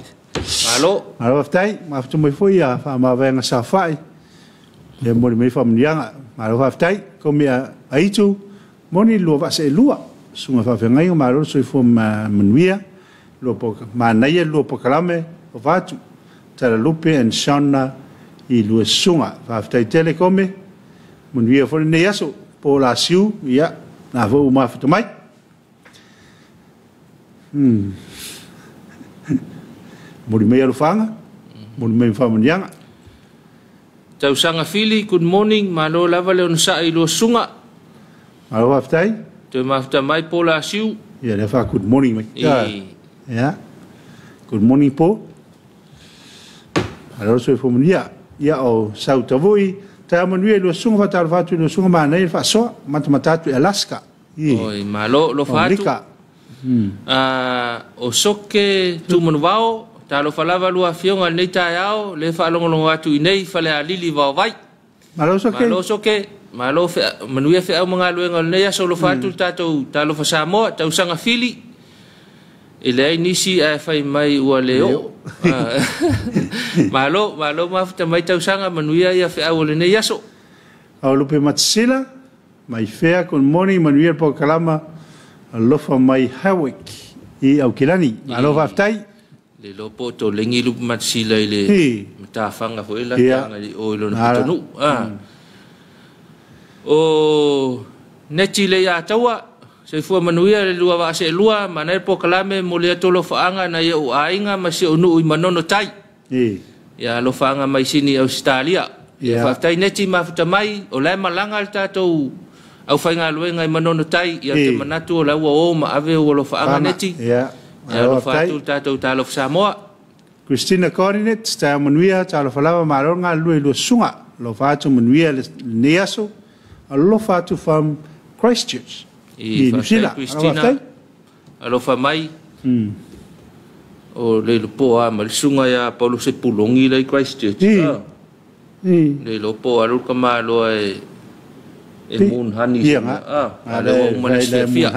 malo aftai mafuta mai foi ya fa ma venga sa fai le mo me famnianga malo aftai komia aitu moni lo va se lua sunga fa venga i malo so i fu manuia lo po manaia lo po kalame o vatu tala lupe en shana i lo sunga fa aftai telecome manuia fo ne yaso po la siu ya na vo ma futa mai mori me alo fanga mori me famnianga tau sanga fili good morning malo lava le on sa i lo sunga alo aftai te mafta mai po la siu ya le fa good morning mai ya good morning po alo so famnia ya o sautavoi ta manuia lo sunga ta fatu lo sunga ma nei fa so matatu Alaska oi malo lo fatu o soke tu monvao Talofa lava lua fionga nei tai ao, le whaalongolongo atu i nei, whale a lili vau vai. Maloso ke. Maloso ke, malo manuia whi au mga luenga nei aso lo whātu tātou Talofa Samoa, tau sanga fili. E lei nisi a whai mai ua leo. Malo mafuta mai tau sanga manuia ia whi au le nei aso. Au lupe matsila, mai whea kon moni manuia po kalama, alofa mai hawik i au kilani. Malo whaftai. Le lopo to lengi lupe matsila i le matawhanga fo ila tanga li o ilo na pitonu. O neti le ia taua, se fua manuia le lua wa se lua, manai po kalame mo le atolo whaanga na ia u ainga ma se onu i manono tai. Ia lo whaanga mai sini Australia. Ia whaftai neti mafuta mai, o lai malanga le tātou au whainga luenga i manono tai, ia te manatu o laua o ma ave o lo whaanga neti. Ia lo whaatu tātou Talofa Samoa. Christina Corinet, sta manuia Talofa lava maronga lue lo sunga, lo whaatu manuia le neaso, lo whaatu from Christchurch. I whaftai Christina, alofa mai, o le lopoa ma le sunga ia Paulo se pulongi le Christchurch. Le lopoa ruka maa loa e moon honey. Ia nga. Ale o umane se fia.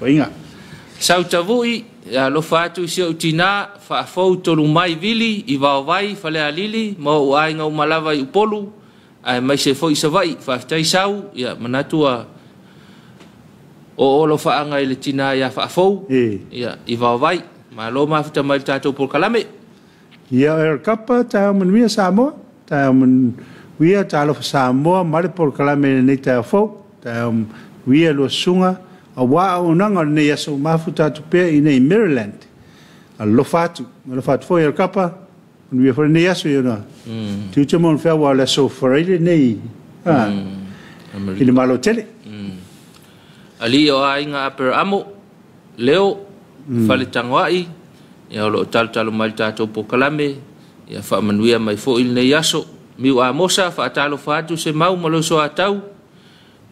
Inga. Sau tavui, alofa atu isi o tina, whaafau tolu mai vili, i vaovai, whale a lili, ma o ainga umalawa i upolu, ai mai se fo i savai, whaftai sau, ia manatua o lo whaanga i le tina ia whaafau, ia i vaovai, ma lo mafuta mai tātou por kalame. Ia e kapa tā manuia Samoa, tā manuia Talofa Samoa, mare por kalame nei tā whau, tā manuia lo sunga, a wā o nanga nei aso mafuta tu pēr i nei Maryland, a lo whātu fo e kapa, manuia fo nei aso i ona, tiuta mon whea wā le so whareile nei, i le malo tele. Ali o ainga aper amo, leo, whale tangwai, ia o lo talo mai tātou po kalame, ia whaamanuia mai fo il nei aso, miu a mosa, whaatalo whaatu se mau maloso a tau,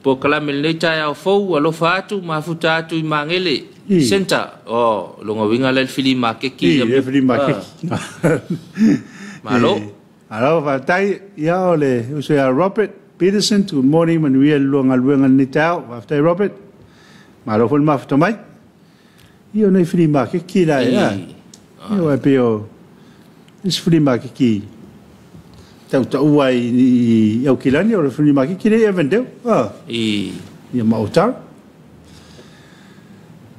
po kalame nei tai au fau, alo whaatu, mafuta atu i mangele, senta, o longa winga le fili makeki. Le fili makeki. Malo. Alo whaatai, ia o le, usai a Robert Peterson, good morning, manuia luanga nei tau, whaatai Robert. Malo fo mafuta mai. Io nei fili makeki la ia. Io e peo, is fili makeki. Tau ua i au kilani, o le fili makeki le e vendeu. Ia mautar.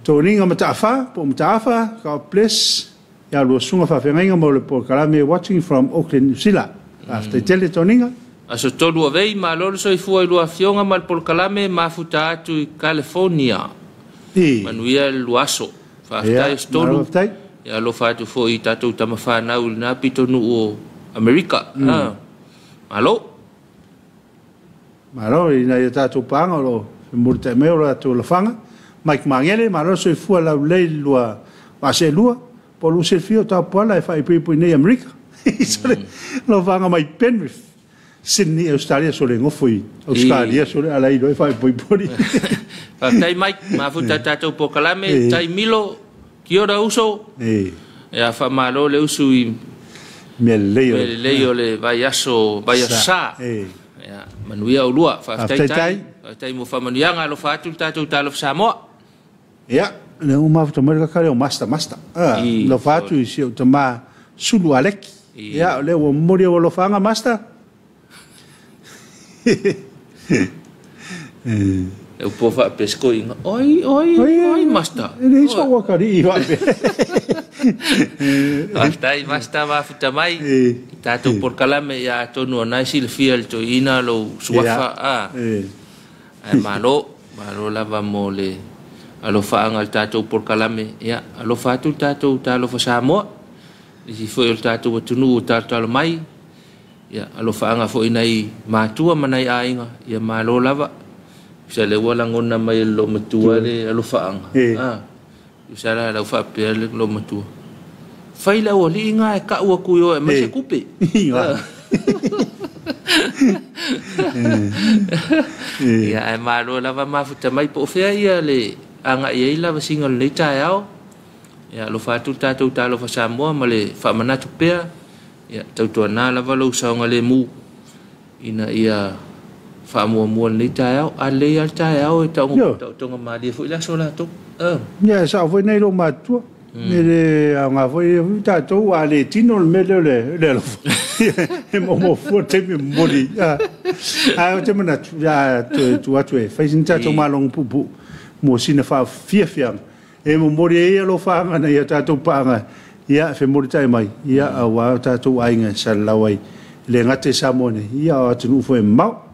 Tō ringa matawha, po matawha, God bless. Ia lua sunga whawhengainga mo le po kalame watching from Auckland, New Zealand. After tele tō ringa. Aso tolu avei, ma lolo so i fua i lua fionga mal por kalame mafuta atu i California. Manuia luaso. Whaftai stolu. Ia lo whatu fo i tātou tamawhanau i nā pitonu o Amerika. Malo. Malo, i nā i tātou pānga o murta meo la tō lawhanga. Mike Mangele, malo so i fua lau lei lua wase lua. Po lu se fio tā puala e whai pui nei Amerika. Sole, lo whanga mai Penrith. Sydney, Australia, sole ngofui. Australia, sole alai doi whai pui puri. Tai Mike, mafuta tātou po kalame, tai Milo, kia ora uso. Ea whamalo le usu i me leo le vai aso sa. Manuia o lua, whaftai tai. Tai mo whamanuianga lo whātu tātou Talofa Samoa. Ia, le o mafuta marika kare o masta. Lo whātu i si o tama sulu aleki. Ia, le o mori o lo whanga masta. Eu povo a pesco inga. Oi, masta. Ele só wakari vai. Astai masta va futa mai. Tātou por kalame ia tonu ana silfiel to ina lo suafa malo lava mole alo faanga tātou por kalame ia alo fatu tātou Talofa Samoa. Si foi o tātou tunu tātou mai. Ia alo faanga fo inai matua manai ainga ia malo lava. Bisa le wala ngona mai lo matua le alo faanga. Bisa la lo fa pe le lo matua. Fai la wali nga e ka ua kuyo e mase kupe. Ia e malo lava mafuta mai po fea ia le anga ia ila vasinga le tai ao. Ya lo fatu tātou Talofa Samoa ma le whaamanatu pēr. Ia tautua nā lava lau saonga le mū. Ina ia whaamua ni tae au. A le al tae au e taonga mālia fu ila so lātou. Ia sa foi nei lo matua. Ne le nga foi tātou a le tino le mele le lo. E mo fu te me mori. A te mana ya tu atu e fai sin tātou malong pupu. Mo sina fa fia. E mo mori e lo fa na ia tātou panga. Ia fe mori tai mai. Ia a wa tātou ainga sa lawai. Le ngate Samone. Ia atu nu foi mau.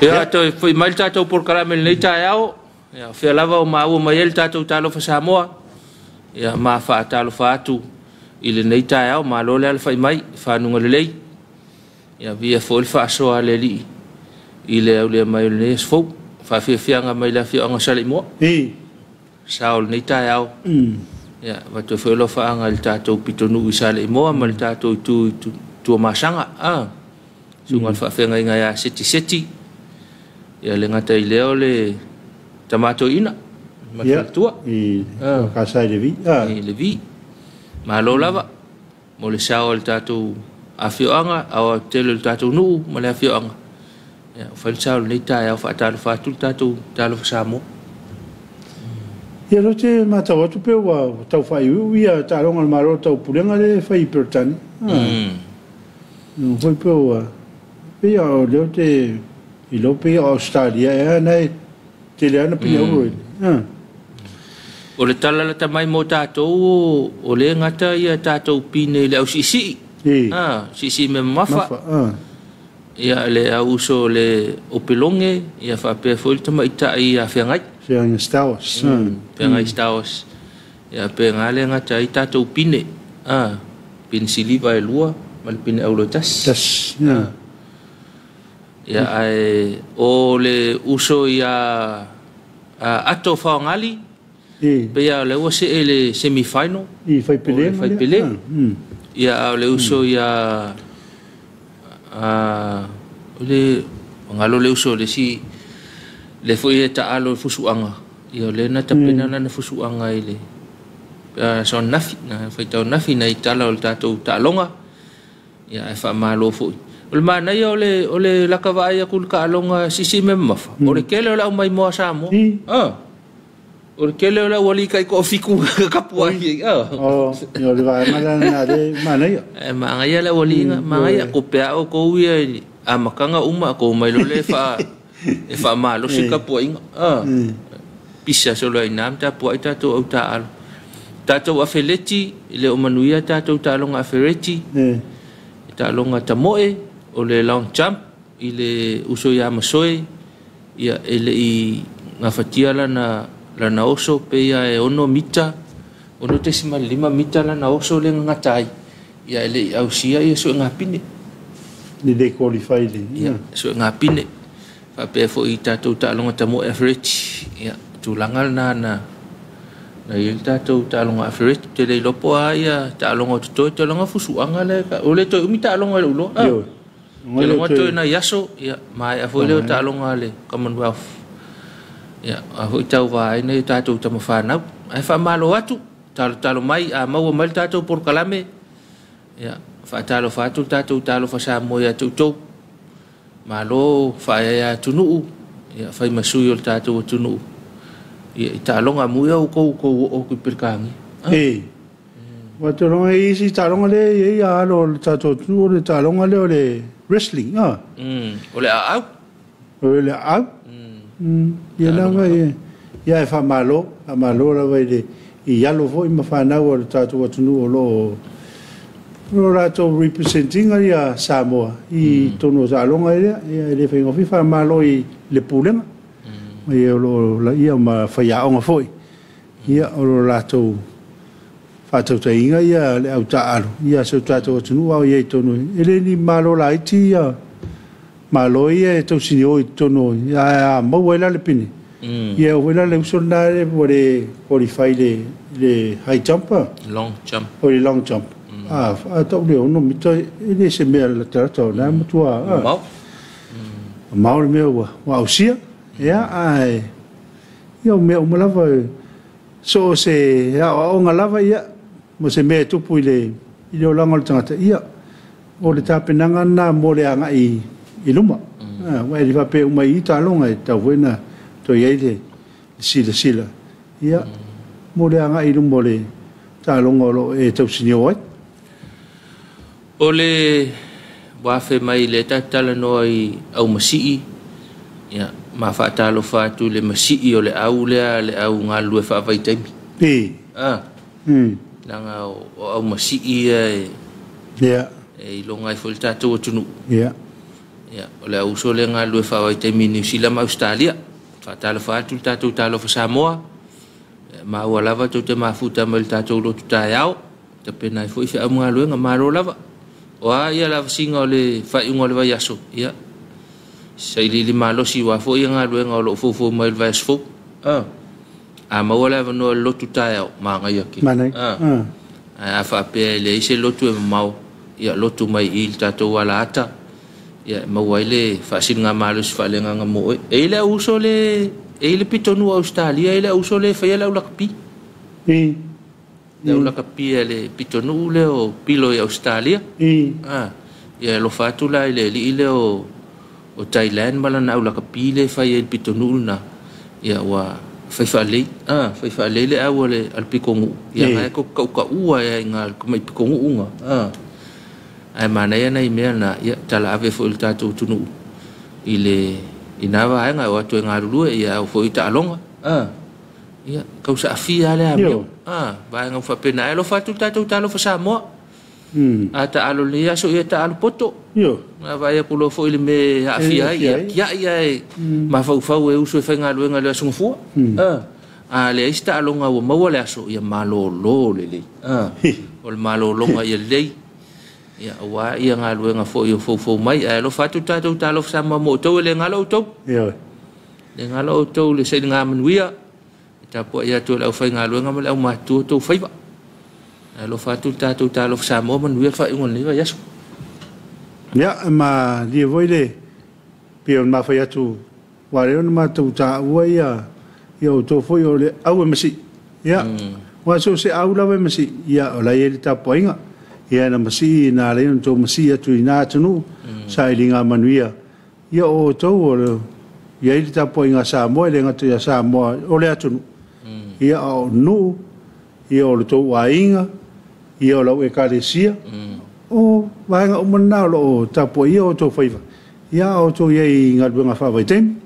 Ia toi foi mai tatou por karamel nei taiao. Ia fe lava o mau mai el tatou Talofa Samoa. Ia ma fa Talofa atu ile nei taiao ma lo le alfa mai fa nunga lei. Ia via foi fa so ale li. Ile au le mai le sfo fa fe fianga mai la fianga sale mo. Saul nei taiao. Ia va to foi lo fa anga el tatou pitonu sale mo ma el tatou tu masanga sungal fa fenga inga ya seti ya le ngata i leo le tamato ina ma tua ka sai le vi le vi ma lo lava mo le sao el tatou afioanga au tele el tatou nu ma le afioanga ya fa el sao le ta ya fa Talofa tu tatou Talofa Samoa ia lo te mata watu pe wa tau fai ia taronga maro tau pulenga le fai pertani foi pe wa pe o le te i lo pe Australia e nei te le ana pina uro o le tala la tamai mo tatou o le ngata ia tatou pine le au sisi sisi me mafa ia le au so le opelonge ia fa pe foi tama ita ia fengai Fianga Staus. Fianga Staus. Ya penga le ngata i tatou pine. Pin siliva e lua, mal pine aulotas. Tas. Ya ai o le uso ya ato faangali. Pe ya le ose le semifinal. I fai pele. Fai pele. Ya le uso ya le ngalo le uso le si le foi ta alo fusuanga io le na tapena na fusuanga ile son nafi na foi ta nafi na itala o tatou talonga ya fa malo foi o ma na yo le la kavaya kul ka longa sisi memmafa o le kele la mai mo samo o le kele la wali kai ko fiku kapua yo le va na de mana yo ma nga ya la wali ma nga ko pe o ko wi a makanga uma ko mai lo le fa e fa malo se kapo inga pisa solo ina ta po ita to o ta al tatou afeleti le o manuia tatou talonga afeleti talonga tamoe o le long jump ile uso ya masoe ia ele i ngafatia la oso pe ia e ono mita ono tesima 5 mita la oso le ngatai ia ele au sia ia so ngapine ni de qualify ia so ngapine fa pe fo i tatou talonga tamo average ya tulangal na il tatou talonga average te le lopo ia talonga to talonga fusuanga le o le to mi talonga le ulo te longa to na yaso ya mai a fo le talonga le Commonwealth ya a ho tau vai nei tatou tamo fa na ai fa malo atu talo mai a mau mal tatou por kalame ya fa Talofa atu tatou Talofa Samoa ya to malo fa ya tunu ya fa masui o tatou tunu ya talonga muia o ko o ku perkangi wa tolonga isi talonga le ya lo tatou tunu le talonga le wrestling o le au ya la va ya fa malo la va de ya lo vo ma fa na o tatou tunu lo Rato representing ia Samoa i tono salonga ia le fengo fifa malo i le pulenga ia lo la ia ma faia onga foi ia o rato fato tainga ia le au taalo ia so tato tunu au ia tono ele ni malo la iti ia malo ia to sinio tono ia mo wela le pini ia wela le usona le pore qualify le high jumper long jump o le long jump tau leo no mita ele se mea la terato na mutua mau le mea wa usia ia ai ia mea umalava so se o ngalava ia mo se mea tupu ile o langa le tangata ia o le tapenanga na mo le anga i luma wa ili va pe umai i talonga e tau wena to ia ile sila ia mo le anga i luma le talonga lo e tau sinio ai ole wafe mai le tatala no ai au masii ya ma fa Talofa tu le masii o le au ngalu e fa vai taimi langa o au masii e longa i fol tatou tunu Ya, ole uso le ngalu fa wa te mini sila ma Australia. Fa Talofa tu tatu Talofa Samoa. Ma wala va tu te mafuta mal tatu lo tu tayao. Te pena foi fa ngalu nga maro lava. Wa ia la singa ole fa ngole va yaso. Ya. Sai li malo si wa foi ngalu nga lo fo mai va sfo. A ma wala va no lo tu tayao ma nga yaki. Mana. A fa pe le se lo tu mau. Ya lo tu mai il tatu wala ata. Ya mawaile fasil nga malus fale nga mo ele uso le ele pitonu Australia ele uso le fa ele ulakpi le ulakpi ele pitonu le o pilo Australia ya lo fatu la ele ile o Thailand mala na ulakpi le fa ele pitonu na ya wa fa le le awole al pikongu ya ko ka ua ya nga ko mai pikongu nga ai mana ya nai mea na ya tala ave fo il tatu tunu ile inava nga watu nga rulu ya fo ita longa ya kau sa afia le amio ba nga fa pena lo fa tu tatu Talofa Samoa ata alo le ya so ya ta alo poto yo va ya pulo fo ile me afia ya ma fa e uso fa nga lu nga le sungfu le ista longa wo ma wala so ya malo lo le ol malo longa ya le ya wa ia ngalu nga fo mai lo fatu tatu Talofa Samoa mo to le ngalo to yo le ngalo to le se nga manuia ta po ia to la fa ngalu nga mal ma to fa ba lo fatu tatu Talofa Samoa manuia fa ngon le yaso ya ma di voide pion ma fa tu wa le ma tu ta wa ya yo to fo yo le au mesi ya wa so se au la mesi ya la ye ta po inga ia na masi na le to masi atu ina tunu sai linga manuia ia o to o ia i ta po inga Samoa le ngatu ya Samoa o le atu ia o nu ia o to wainga ia o la e kalesia o wainga o mana lo ta po ia o to faiva ia o to ia i ngalunga fa vai tem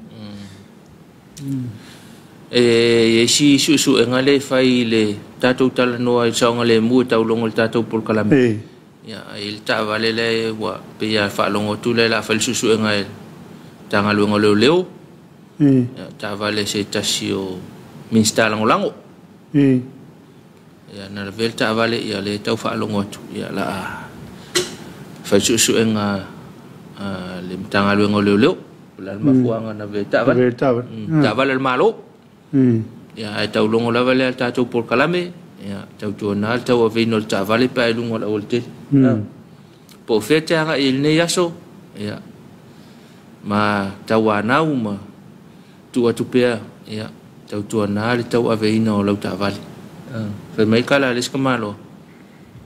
si su ngale fai le tatu tala no ai saunga le mu tau longo tatu por kalame ya il ta vale le wa pe ya fa longo tu le la fal susu ngai tanga longo leo ya ta vale se tasio minsta longo lango ya na vel ta vale ya le tau fa longo tu ya la fal susu nga le tanga longo leo la ma fuanga na ve ta vale ta vale el malo ya ai tau longo lava le tatu por kalame ya tau tona tau avino ta vale pa lungo la volte po fete anga il ne yaso ya ma tawana uma tu pe ya tau tona le tau avino la ta vale fe mai kala les kamalo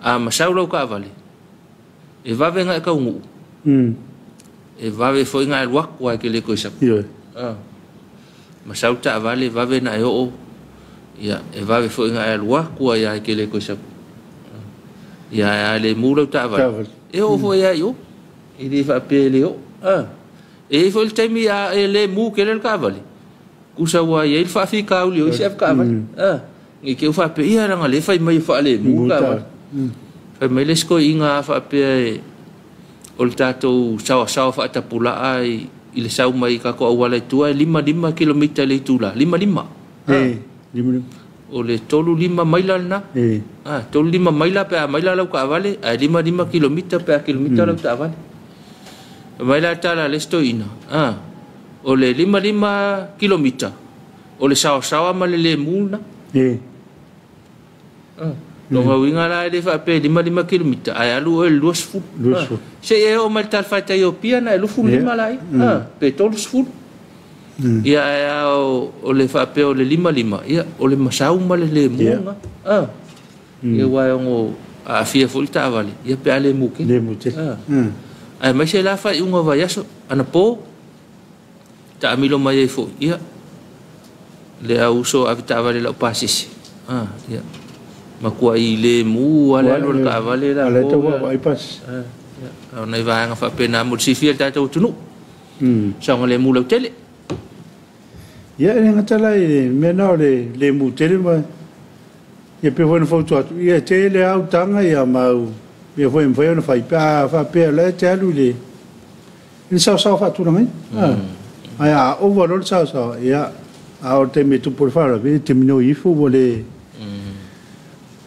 ma saulo ka vale e va venga ka ungu e va ve foi nga el wak wa ke le ko sa ma sauta vale va vena yo ya e va fo nga elwa ku ya ke le ko sa ya le mulo ta vale e o fo ya yo e di fa pele yo e fo il temi ya le mu ke le ka vale ku sa wa ya il fa fi ka u le chef ka vale ni ke fa pe ya nga le fa mai fa le mu ka vale fa mai le sko inga fa pe ol tato sa fa ta pula ai ile sau mai ka ko wala tua 5 km le tula 5 o le tolu 5 maila na tolu 5 maila pe maila lau ka vale 5 km pe kilometer lau ta vale maila tala le stoina o le 5 km o le sawa ma le muna lo winga la de fa pe 5 km ai alu el dos fu se e o mal tal fa ta yo pia na lu fu lima lai pe todos fu ya o le fa pe o le 5 ya o le masau ma le munga ya wa ngo a fia fu ta vale ya pe ale mu ke ai ma se la fa un va ya so ana po ta amilo mai fo ya le auso avita vale la pasis ya makua i le mu ala lo ka vale la ala to wa ai pas ya ona va nga fa pena mo si fiel ta to tunu sa ngole mu lo tele ya nga tala me na le mu tele ma ye pe fo no foto ye tele au tanga ya ma ye fo en fo no fa pa le te alu le Ni sao fa tu ngai. Ai a overall sao ya. A o te me tu por fara be te mino I fu vole.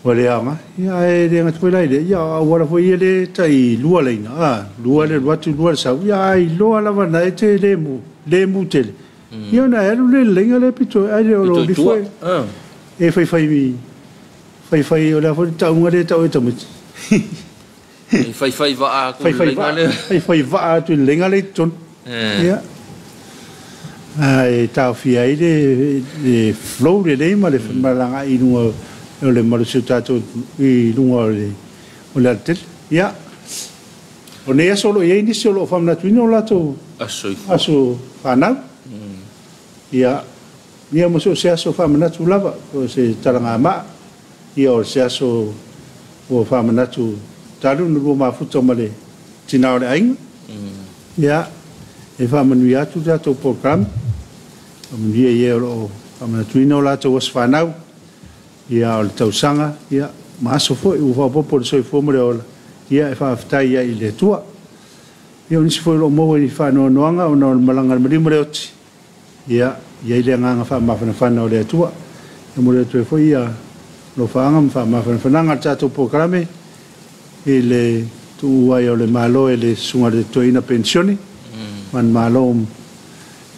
Vole anga. Ya e renga tu lai de ya ora fo I le tai lua le na. Lua le watu lua sa. Ya I lo ala va na te le mu te. Ya na e le lenga le pito ai le lo di fo. E fai o la fo ta unga le ta o ta mu. Fai va a ku lenga le. Fai va a tu lenga le ton. Ya. Ai tau fia I le flow le ma le malanga I lunga o le malusutato I lunga o le atel. Ya. O ne solo ye ni solo famna tuino lato aso fanau. Ya. Ia mo se aso famna tu lava o se taranga ma. Ia o se aso o famna tu talu no ma futo male tina o le ainga. Ya. E famanu ya tu dato program. Dia ye o amana tuino la to was fanau ia o tausanga ia maso fo u va po so fo mo le ia e fa ftai ia I le tua ia ni fo lo mo I fa no noanga o no malanga mari mo le oti ia le nga fa ma fa no le tua e mo le tu fo ia lo fa nga fa ma fa nga tato programe le tu ai o le malo e le sunga de toina pensioni man malo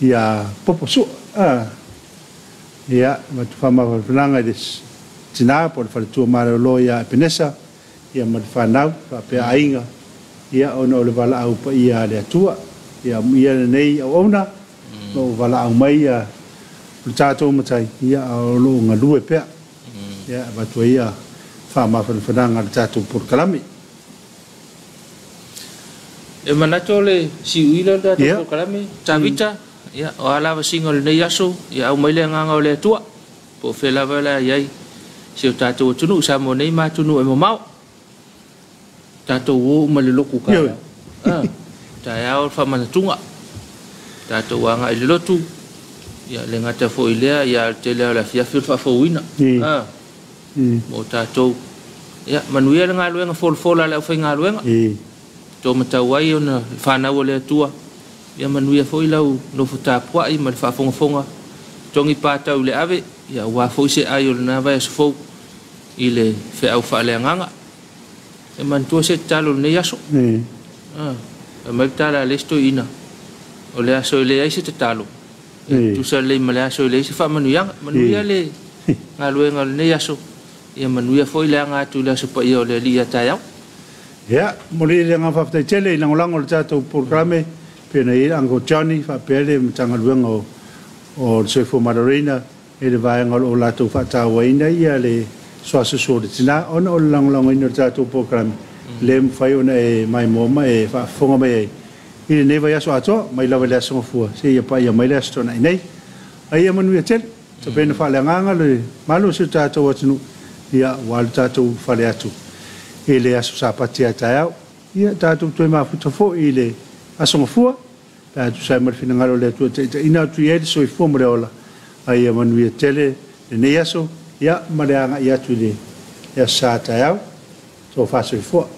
ia popo su ia ma tu fa ma falanga des tina por fa tu ma lo ia penesa ia ma fa nau fa pe ainga ia ono le vala au pa ia le tua ia nei ona no vala au mai ia tato matai ia lo nga lue pe ia ma tu ia fa ma falanga tato por kalami e manato le si uila da por kalami tavita ya o ala va single nei aso ya o mai le nga o le tua po fe la vala yai se tato tunu sa mo nei ma tunu e mo mau tato o ma le loku ka ta ya o fa mana tunga tato wa nga le lotu ya le nga ta fo ile ya te le la fia fil fa fo wina mo tato ya manuia nga lo nga fol la le fa nga lo nga to mata wai ona fa na o le tua ia manuia foi lau no futa puai ma fa fonga tongi pata ule ave ia wa foi se ai na vai so fo ile fe au fa le nganga e man tu se talo ne yaso ma tala lesto ina o le aso le ai se talo tu sa le ma le aso le se fa manuia le ngaluenga ne yaso ia manuia foi le nga tu le so pa ia le lia tayau ya mo le nga fa te tele langolango le tato programe pena I ango Johnny fa pele mtanga luenga o se fo marina e le vai ngol o lato fa ta waina ia le so so de tina on o lang ino tato program lem fai ona e mai moma e fa fonga mai I ne vai so ato mai la vela so fu se ia pa ia mai la sto nei ai manu ia tel to pena fa le nganga le malu se tato watunu ia wal tato fa le atu e le aso sa patia tau ia tato to ma fu fo ile aso fua pa tu sai mar fina ngalo le tu ina tu ye so I fo mo ola ai manu ia tele ne yaso ya maleanga ia tu le ya sa tau so fa so fo